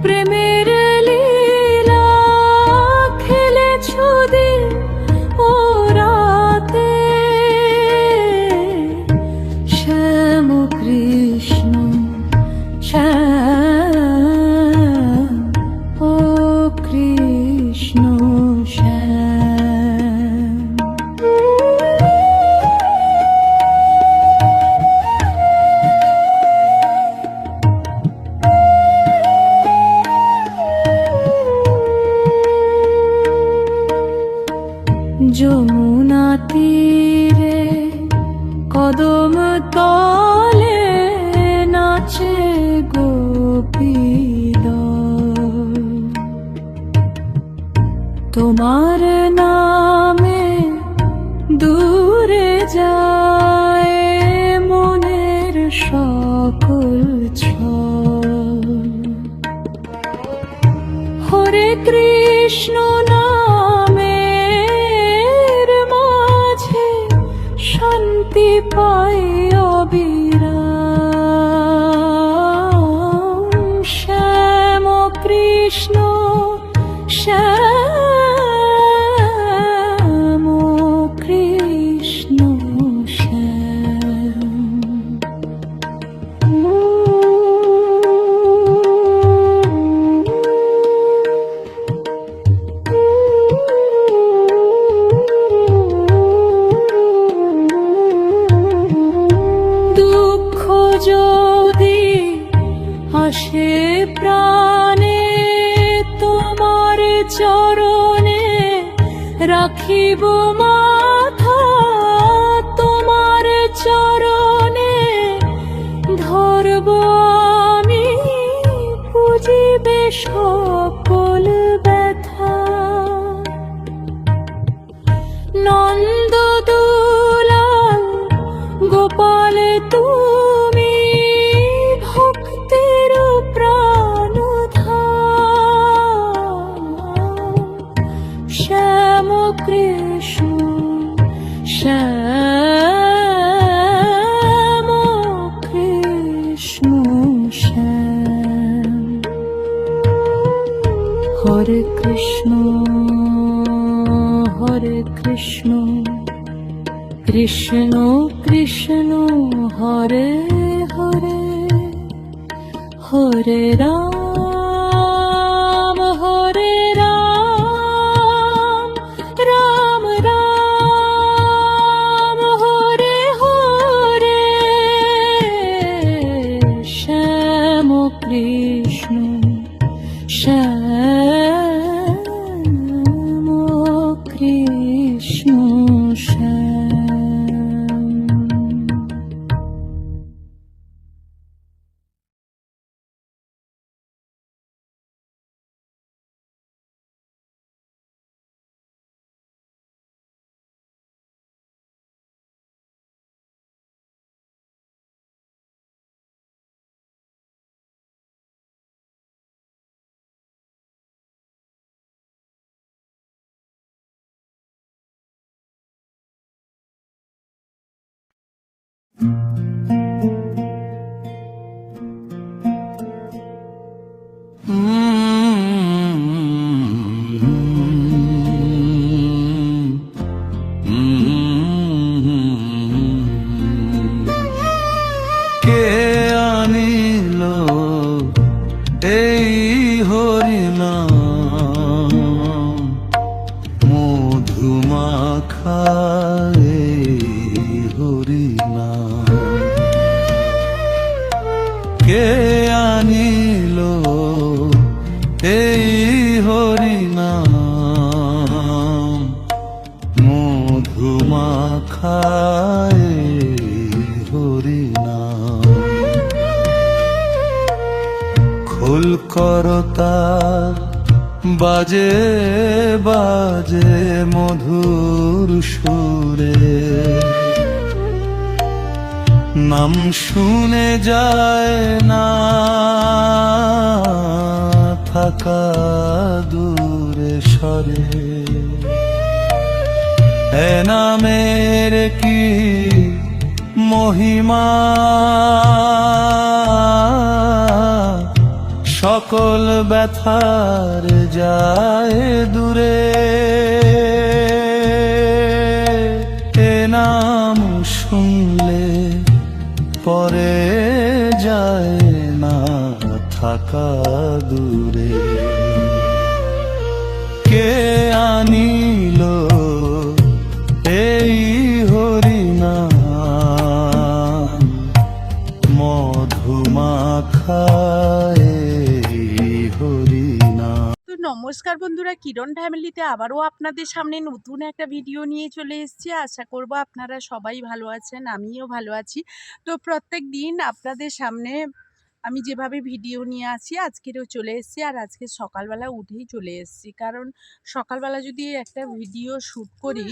প্রেমের লীলা খেলেছো দিন ও রাতে, শ্যাম কৃষ্ণ শ্যাম ও কৃষ্ণ শ্যাম। যমুনা তীরে কদম তলে নাচে গোপীদল, তোমার নামে দূরে যায় মনের সকল ছল, হরে কৃষ্ণ নামের মাঝে শান্তি পাই অবিরাম, শ্যাম কৃষ্ণ শ্যাম কৃষ্ণ শ্যাম। দুঃখ যদি আসে প্রাণে তোমার চরণে রাখিব মাথা, তোমার চরণে ধরব আমি পুজিবে সকল ব্যথা, নন্দ দুলাল গোপাল তুমি ভক্তির প্রাণধাম, হরে কৃষ্ণ কৃষ্ণ কৃষ্ণ হরে হরে হরে রাম রাম রাম হরে হরে শ্যাম কৃষ্ণ শ্যাম কৃষ্ণ শ্যাম। কে আনিল এই হরিনাম মধুমাখা এই হরিনাম কে আনিল এই হরিনাম মধুমাখা এই হরিনাম খোল করতাল বাজে বাজে মধুর সুরে নাম শুনে যায় না থাকা দূরে সরে এ নামের কি মহিমা সকল ব্যথার যায় দূরে এ নাম শুনলে পরে যায় না থাকা দূরে কে আনিল এই হরিনাম মধুমাখা এই হরিনাম। তো নমস্কার বন্ধুরা, কিরণ ফ্যামিলিতে আবারও আপনাদের সামনে নতুন একটা ভিডিও নিয়ে চলে এসেছি। আশা করব আপনারা সবাই ভালো আছেন, আমিও ভালো আছি। তো প্রত্যেক দিন আপনাদের সামনে আমি যেভাবে ভিডিও নিয়ে আসি আজকেরও চলে এসেছি। আর আজকে সকালবেলা উঠেই চলে এসেছি, কারণ সকালবেলা যদি একটা ভিডিও শ্যুট করি,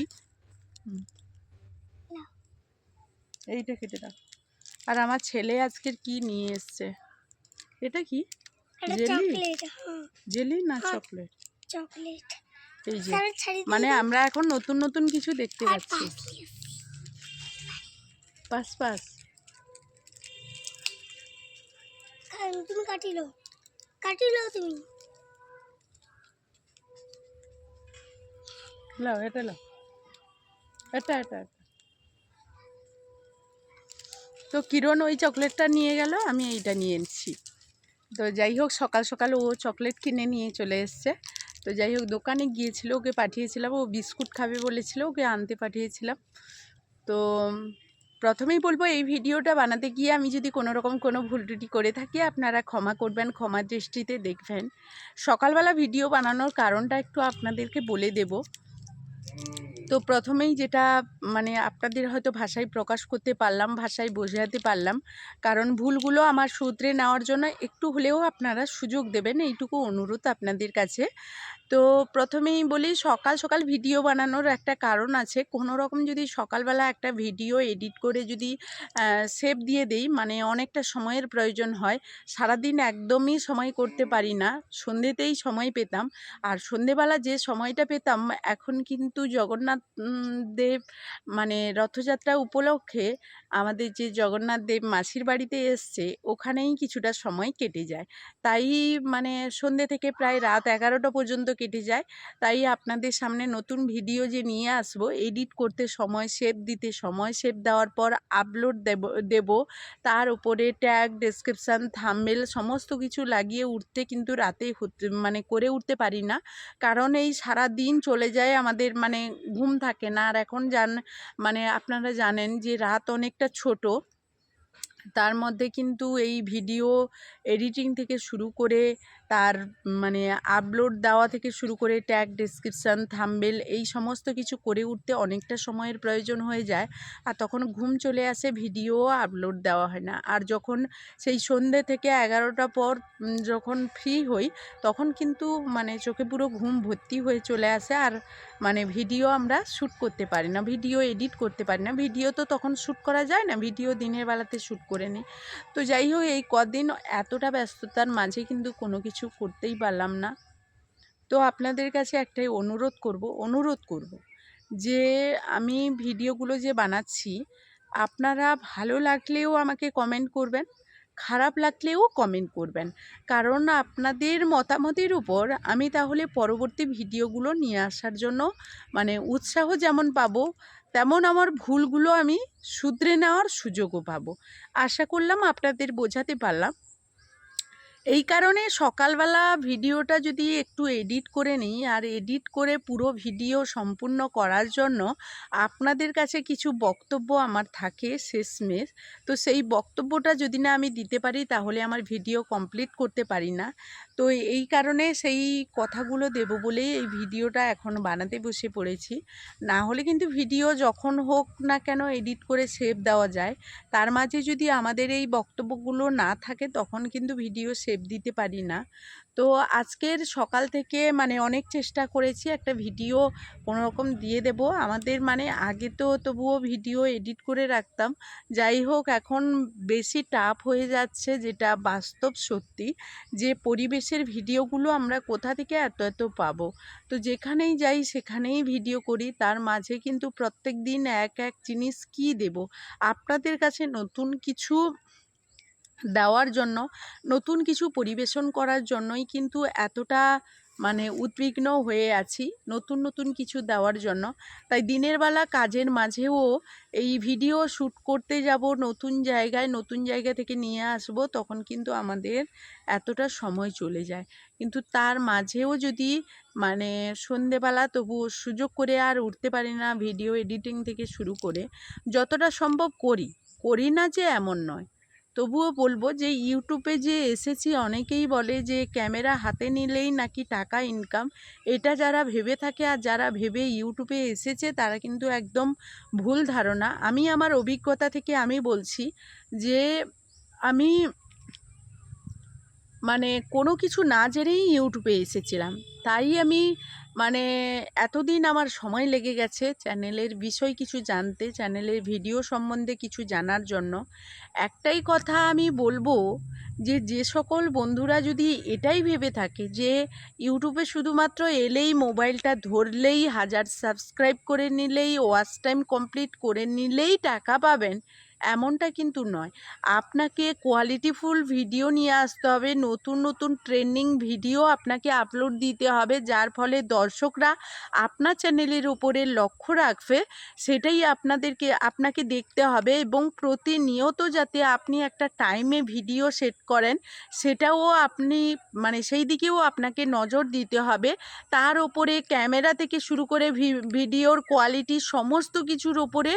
এইটা কেটে দাও। আর আমার ছেলে আজকের কি নিয়ে এসছে, এটা কি জেলি? জেলি না চকলেট? চকলেট। এই যে মানে আমরা এখন নতুন নতুন কিছু দেখতে পাচ্ছি। পাস পাস তুমি কাটিলো তুমি লাও, এটা লাও, এটা এটা। তো কিরণ ওই চকলেটটা নিয়ে গেল, আমি এইটা নিয়ে এনেছি। তো যাই হোক, সকাল সকাল ও চকলেট কিনে নিয়ে চলে এসছে। তো যাই হোক, দোকানে গিয়েছিল, ওকে পাঠিয়েছিলাম, ও বিস্কুট খাবে বলেছিল, ওকে আনতে পাঠিয়েছিলাম। তো প্রথমেই বলবো, এই ভিডিওটা বানাতে গিয়ে আমি যদি কোনো রকম কোনো ভুল ত্রুটি করে থাকি আপনারা ক্ষমা করবেন, ক্ষমার দৃষ্টিতে দেখবেন। সকালবেলা ভিডিও বানানোর কারণটা একটু আপনাদেরকে বলে দেব। তো প্রথমেই যেটা মানে আপনাদের হয়তো ভাষায় প্রকাশ করতে পারলাম, ভাষায় বোঝাতে পারলাম, কারণ ভুলগুলো আমার শুধরে নেওয়ার জন্য একটু হলেও আপনারা সুযোগ দেবেন, এইটুকু অনুরোধ আপনাদের কাছে। তো প্রথমেই বলি, সকাল সকাল ভিডিও বানানোর একটা কারণ আছে। কোনো রকম যদি সকালবেলা একটা ভিডিও এডিট করে যদি সেভ দিয়ে দেই, মানে অনেকটা সময়ের প্রয়োজন হয়। সারাদিন একদমই সময় করতে পারি না, সন্ধ্যেতেই সময় পেতাম। আর সন্ধেবেলা যে সময়টা পেতাম, এখন কিন্তু জগন্নাথ জগন্নাথ দেব মানে রথযাত্রা উপলক্ষে আমাদের যে জগন্নাথ দেব মাসির বাড়িতে এসছে ওখানেই কিছুটা সময় কেটে যায়। তাই মানে সন্ধ্যে থেকে প্রায় রাত 11টা পর্যন্ত কেটে যায়। তাই আপনাদের সামনে নতুন ভিডিও যে নিয়ে আসবো, এডিট করতে সময়, শেপ দিতে সময়, শেপ দেওয়ার পর আপলোড দেব তার উপরে ট্যাগ, ডেসক্রিপশান, থাম্বনেল সমস্ত কিছু লাগিয়ে উঠতে কিন্তু রাতে মানে করে উঠতে পারি না। কারণ এই সারা দিন চলে যায় আমাদের, মানে ঘুম থাকে না। আর এখন মানে আপনারা জানেন যে রাত অনেকটা ছোট, তার মধ্যে কিন্তু এই ভিডিও এডিটিং থেকে শুরু করে তার মানে আপলোড দেওয়া থেকে শুরু করে ট্যাগ, ডেসক্রিপশান, থাম্বনেল এই সমস্ত কিছু করে উঠতে অনেকটা সময়ের প্রয়োজন হয়ে যায়। আর তখন ঘুম চলে আসে, ভিডিও আপলোড দেওয়া হয় না। আর যখন সেই সন্ধ্যে থেকে 11টা পর যখন ফ্রি হই তখন কিন্তু মানে চোখে পুরো ঘুম ভর্তি হয়ে চলে আসে। আর মানে ভিডিও আমরা শ্যুট করতে পারি না, ভিডিও এডিট করতে পারি না। ভিডিও তো তখন শ্যুট করা যায় না, ভিডিও দিনের বেলাতে শ্যুট করে নিই। তো যাই হোক, এই কদিন এতটা ব্যস্ততার মাঝে কিন্তু কোনো কিছু করতেই পারলাম না। তো আপনাদের কাছে একটাই অনুরোধ করব যে আমি ভিডিওগুলো যে বানাচ্ছি আপনারা ভালো লাগলেও আমাকে কমেন্ট করবেন, খারাপ লাগলেও কমেন্ট করবেন। কারণ আপনাদের মতামতের উপর আমি তাহলে পরবর্তী ভিডিওগুলো নিয়ে আসার জন্য মানে উৎসাহ যেমন পাবো, তেমন আমার ভুলগুলো আমি শুধরে নেওয়ার সুযোগও পাবো। আশা করলাম আপনাদের বোঝাতে পারলাম। এই কারণে সকালবেলা ভিডিওটা যদি একটু এডিট করে নিই, আর এডিট করে পুরো ভিডিও সম্পূর্ণ করার জন্য আপনাদের কাছে কিছু বক্তব্য আমার থাকে শেষমেশ। তো সেই বক্তব্যটা যদি না আমি দিতে পারি তাহলে আমার ভিডিও কমপ্লিট করতে পারি না। তো এই কারণে সেই কথাগুলো দেব বলেই এই ভিডিওটা এখন বানাতে বসে পড়েছি। না হলে কিন্তু ভিডিও যখন হোক না কেন এডিট করে সেভ দেওয়া যায়। তার মাঝে যদি আমাদের এই বক্তব্যগুলো না থাকে তখন কিন্তু ভিডিও সেভ দিতে পারি না। তো আজকের সকাল থেকে মানে অনেক চেষ্টা করেছি একটা ভিডিও কোনোরকম দিয়ে দেব। আমাদের মানে আগে তো তবুও ভিডিও এডিট করে রাখতাম, যাই হোক এখন বেশি টাফ হয়ে যাচ্ছে, যেটা বাস্তব সত্যি, যে পরিবেশের ভিডিওগুলো আমরা কোথা থেকে এত পাবো। তো যেখানেই যাই সেখানেই ভিডিও করি, তার মাঝে কিন্তু প্রত্যেক দিন এক জিনিস কি দেব আপনাদের কাছে, নতুন কিছু দেওয়ার জন্য, নতুন কিছু পরিবেশন করার জন্যই কিন্তু এতটা মানে উদ্বিগ্ন হয়ে আছি, নতুন কিছু দেওয়ার জন্য। তাই দিনের বেলা কাজের মাঝেও এই ভিডিও শ্যুট করতে যাব, নতুন জায়গা থেকে নিয়ে আসব, তখন কিন্তু আমাদের এতটা সময় চলে যায়। কিন্তু তার মাঝেও যদি মানে সন্ধেবেলা তবুও সুযোগ করে আর উঠতে পারি না, ভিডিও এডিটিং থেকে শুরু করে যতটা সম্ভব করি না যে এমন নয়। তবুও বলবো যে ইউটিউবে যে এসেছি, অনেকেই বলে যে ক্যামেরা হাতে নিলেই নাকি টাকা ইনকাম। এটা যারা ভেবে থাকে আর যারা ভেবে ইউটিউবে এসেছে তারা কিন্তু একদম ভুল ধারণা। আমি আমার অভিজ্ঞতা থেকে আমি বলছি যে আমি মানে কোনো কিছু না জেনেই ইউটিউবে এসেছিলাম। তাই আমি মানে এতদিন আমার সময় লেগে গেছে চ্যানেলের বিষয় কিছু জানতে, চ্যানেলের ভিডিও সম্বন্ধে কিছু জানার জন্য। একটাই কথা আমি বলবো যে সকল বন্ধুরা যদি এটাই ভেবে থাকে যে ইউটিউবে শুধুমাত্র এলেই, মোবাইলটা ধরলেই, 1000 সাবস্ক্রাইব করে নিলেই, ওয়াচ টাইম কমপ্লিট করে নিলেই টাকা পাবেন, এমনটা কিন্তু নয়। আপনাকে কোয়ালিটিফুল ভিডিও নিয়ে আসতে হবে, নতুন ট্রেন্ডিং ভিডিও আপনাকে আপলোড দিতে হবে, যার ফলে দর্শকরা আপনার চ্যানেলের উপরে লক্ষ্য রাখবে। সেটাই আপনাকে দেখতে হবে, এবং প্রতিনিয়ত যাতে আপনি একটা টাইমে ভিডিও সেট করেন সেটাও আপনি মানে সেই দিকেও আপনাকে নজর দিতে হবে। তার ওপরে ক্যামেরা থেকে শুরু করে ভিডিওর কোয়ালিটি সমস্ত কিছুর ওপরে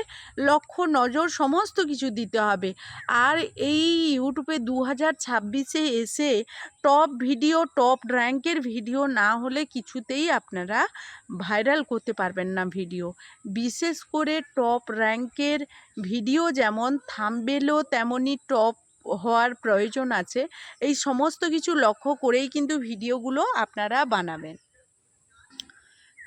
লক্ষ্য, নজর সমস্ত কিছু দিতে হবে। আর এই ইউটিউবে 2026-এ এসে টপ ভিডিও, টপ র্যাঙ্কের ভিডিও না হলে কিছুতেই আপনারা ভাইরাল করতে পারবেন না ভিডিও। বিশেষ করে টপ র্যাঙ্কের ভিডিও যেমন থাম্বনেলও তেমনই টপ হওয়ার প্রয়োজন আছে। এই সমস্ত কিছু লক্ষ্য করেই কিন্তু ভিডিওগুলো আপনারা বানাবেন।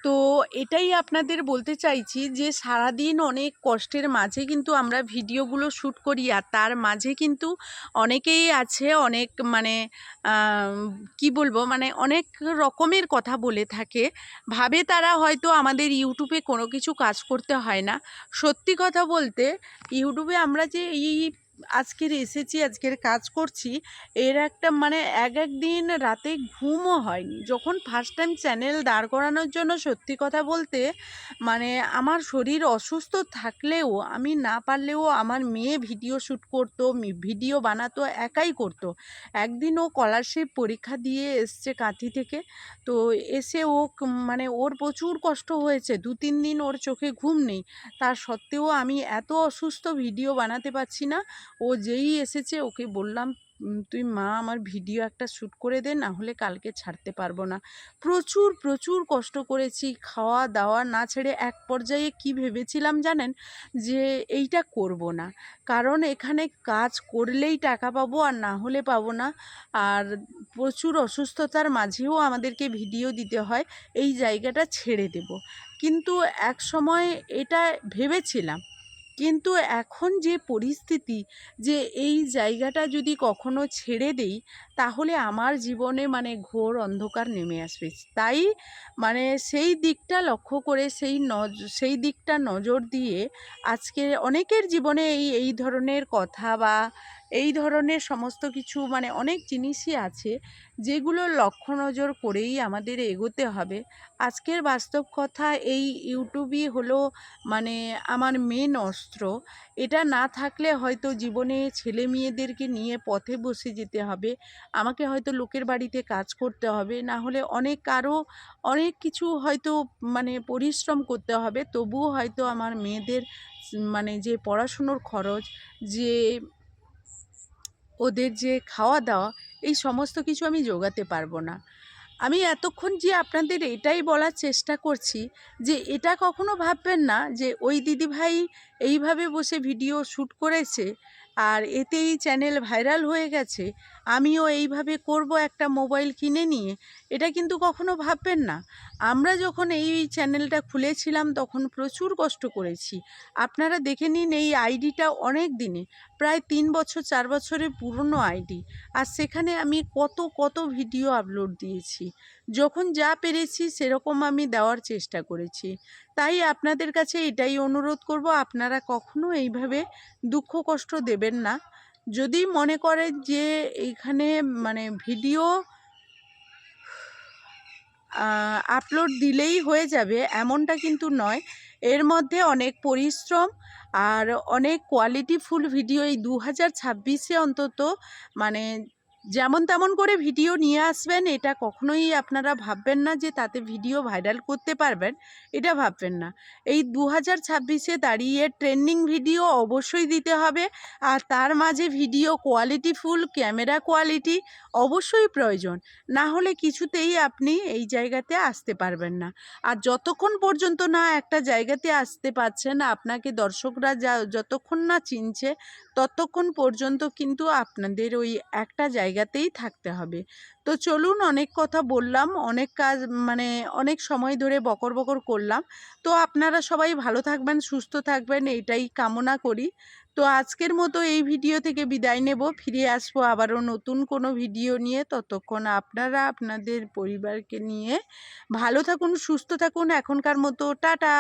তো এটাই আপনাদের বলতে চাইছি যে সারাদিন অনেক কষ্টের মাঝে কিন্তু আমরা ভিডিওগুলো শ্যুট করি, আর তার মাঝে কিন্তু অনেকেই আছে অনেক মানে কি বলবো মানে অনেক রকমের কথা বলে থাকে, ভাবে তারা হয়তো আমাদের ইউটিউবে কোনো কিছু কাজ করতে হয় না। সত্যি কথা বলতে ইউটিউবে আমরা যে এই আজকের এসেছি, আজকের কাজ করছি, এর একটা মানে এক দিন রাতে ঘুমও হয়নি। যখন ফার্স্ট টাইম চ্যানেল দাঁড় করানোর জন্য সত্যি কথা বলতে মানে আমার শরীর অসুস্থ থাকলেও আমি না পারলেও আমার মেয়ে ভিডিও শ্যুট করতো, ভিডিও বানাতো, একাই করতো। একদিন ও স্কলারশিপ পরীক্ষা দিয়ে এসছে কাঁথি থেকে, তো এসে ও মানে ওর প্রচুর কষ্ট হয়েছে, 2-3 দিন ওর চোখে ঘুম নেই। তার সত্ত্বেও আমি এত অসুস্থ ভিডিও বানাতে পারছি না। ও যেই এসেছে ওকে বললাম তুই মা আমার ভিডিও একটা শ্যুট করে দে, না হলে কালকে ছাড়তে পারবো না। প্রচুর প্রচুর কষ্ট করেছি, খাওয়া দাওয়া না ছেড়ে এক পর্যায়ে কি ভেবেছিলাম জানেন, যে এইটা করব না, কারণ এখানে কাজ করলেই টাকা পাবো আর না হলে পাবো না। আর প্রচুর অসুস্থতার মাঝেও আমাদেরকে ভিডিও দিতে হয়, এই জায়গাটা ছেড়ে দেব। কিন্তু এক সময় এটা ভেবেছিলাম, কিন্তু এখন যে পরিস্থিতি, যে এই জায়গাটা যদি কখনো ছেড়ে দেই তাহলে আমার জীবনে মানে ঘোর অন্ধকার নেমে আসবে। তাই মানে সেই দিকটা লক্ষ্য করে সেই দিকটা নজর দিয়ে আজকে অনেকের জীবনে এই ধরনের কথা বা এই ধরনের সমস্ত কিছু মানে অনেক জিনিসই আছে যেগুলো লক্ষ্য নজর করেই আমাদের এগোতে হবে। আজকের বাস্তব কথা, এই ইউটিউবই হলো মানে আমার মেন অস্ত্র। এটা না থাকলে হয়তো জীবনে ছেলে মেয়েদেরকে নিয়ে পথে বসে যেতে হবে, আমাকে হয়তো লোকের বাড়িতে কাজ করতে হবে, না হলে অনেক কিছু হয়তো মানে পরিশ্রম করতে হবে, তবুও হয়তো আমার মেয়েদের মানে যে পড়াশুনোর খরচ, যে ওদের যে খাওয়া দাওয়া, এই সমস্ত কিছু আমি জোগাতে পারবো না। আমি এতক্ষণ যে আপনাদের এটাই বলার চেষ্টা করছি যে এটা কখনো ভাববেন না যে ওই দিদিভাই এইভাবে বসে ভিডিও শ্যুট করেছে আর এতেই চ্যানেল ভাইরাল হয়ে গেছে, আমিও এইভাবে করব একটা মোবাইল কিনে নিয়ে। এটা কিন্তু কখনো ভাববেন না। আমরা যখন এই চ্যানেলটা খুলেছিলাম তখন প্রচুর কষ্ট করেছি। আপনারা দেখে নিন, এই আইডিটা অনেক দিনে, প্রায় 3 বছর 4 বছরের পুরনো আইডি, আর সেখানে আমি কত ভিডিও আপলোড দিয়েছি। যখন যা পেরেছি সেরকম আমি দেওয়ার চেষ্টা করেছি। তাই আপনাদের কাছে এটাই অনুরোধ করব, আপনারা কখনো এইভাবে দুঃখ কষ্ট দেবেন না। যদি মনে করেন যে এইখানে মানে ভিডিও আপলোড দিলেই হয়ে যাবে, এমনটা কিন্তু নয়। এর মধ্যে অনেক পরিশ্রম আর অনেক কোয়ালিটিফুল ভিডিও এই 2026-এ অন্তত মানে যেমন তেমন করে ভিডিও নিয়ে আসবেন। এটা কখনোই আপনারা ভাববেন না যে তাতে ভিডিও ভাইরাল করতে পারবেন, এটা ভাববেন না। এই 2026-এ দাঁড়িয়ে ট্রেন্ডিং ভিডিও অবশ্যই দিতে হবে, আর তার মাঝে ভিডিও কোয়ালিটিফুল, ক্যামেরা কোয়ালিটি অবশ্যই প্রয়োজন, না হলে কিছুতেই আপনি এই জায়গাতে আসতে পারবেন না। আর যতক্ষণ পর্যন্ত না একটা জায়গাতে আসতে পারছেন, আপনাকে দর্শকরা যতক্ষণ না চিনছে, ততক্ষণ পর্যন্ত কিন্তু আপনাদের ওই একটা জায়গাতেই থাকতে হবে। তো চলুন, অনেক কথা বললাম, অনেক কাজ মানে অনেক সময় ধরে বকর করলাম। তো আপনারা সবাই ভালো থাকবেন, সুস্থ থাকবেন, এইটাই কামনা করি। তো আজকের মতো এই ভিডিও থেকে বিদায় নেব, ফিরে আসবো আবারও নতুন কোনো ভিডিও নিয়ে। ততক্ষণ আপনারা আপনাদের পরিবারকে নিয়ে ভালো থাকুন, সুস্থ থাকুন। এখনকার মতো টাটা।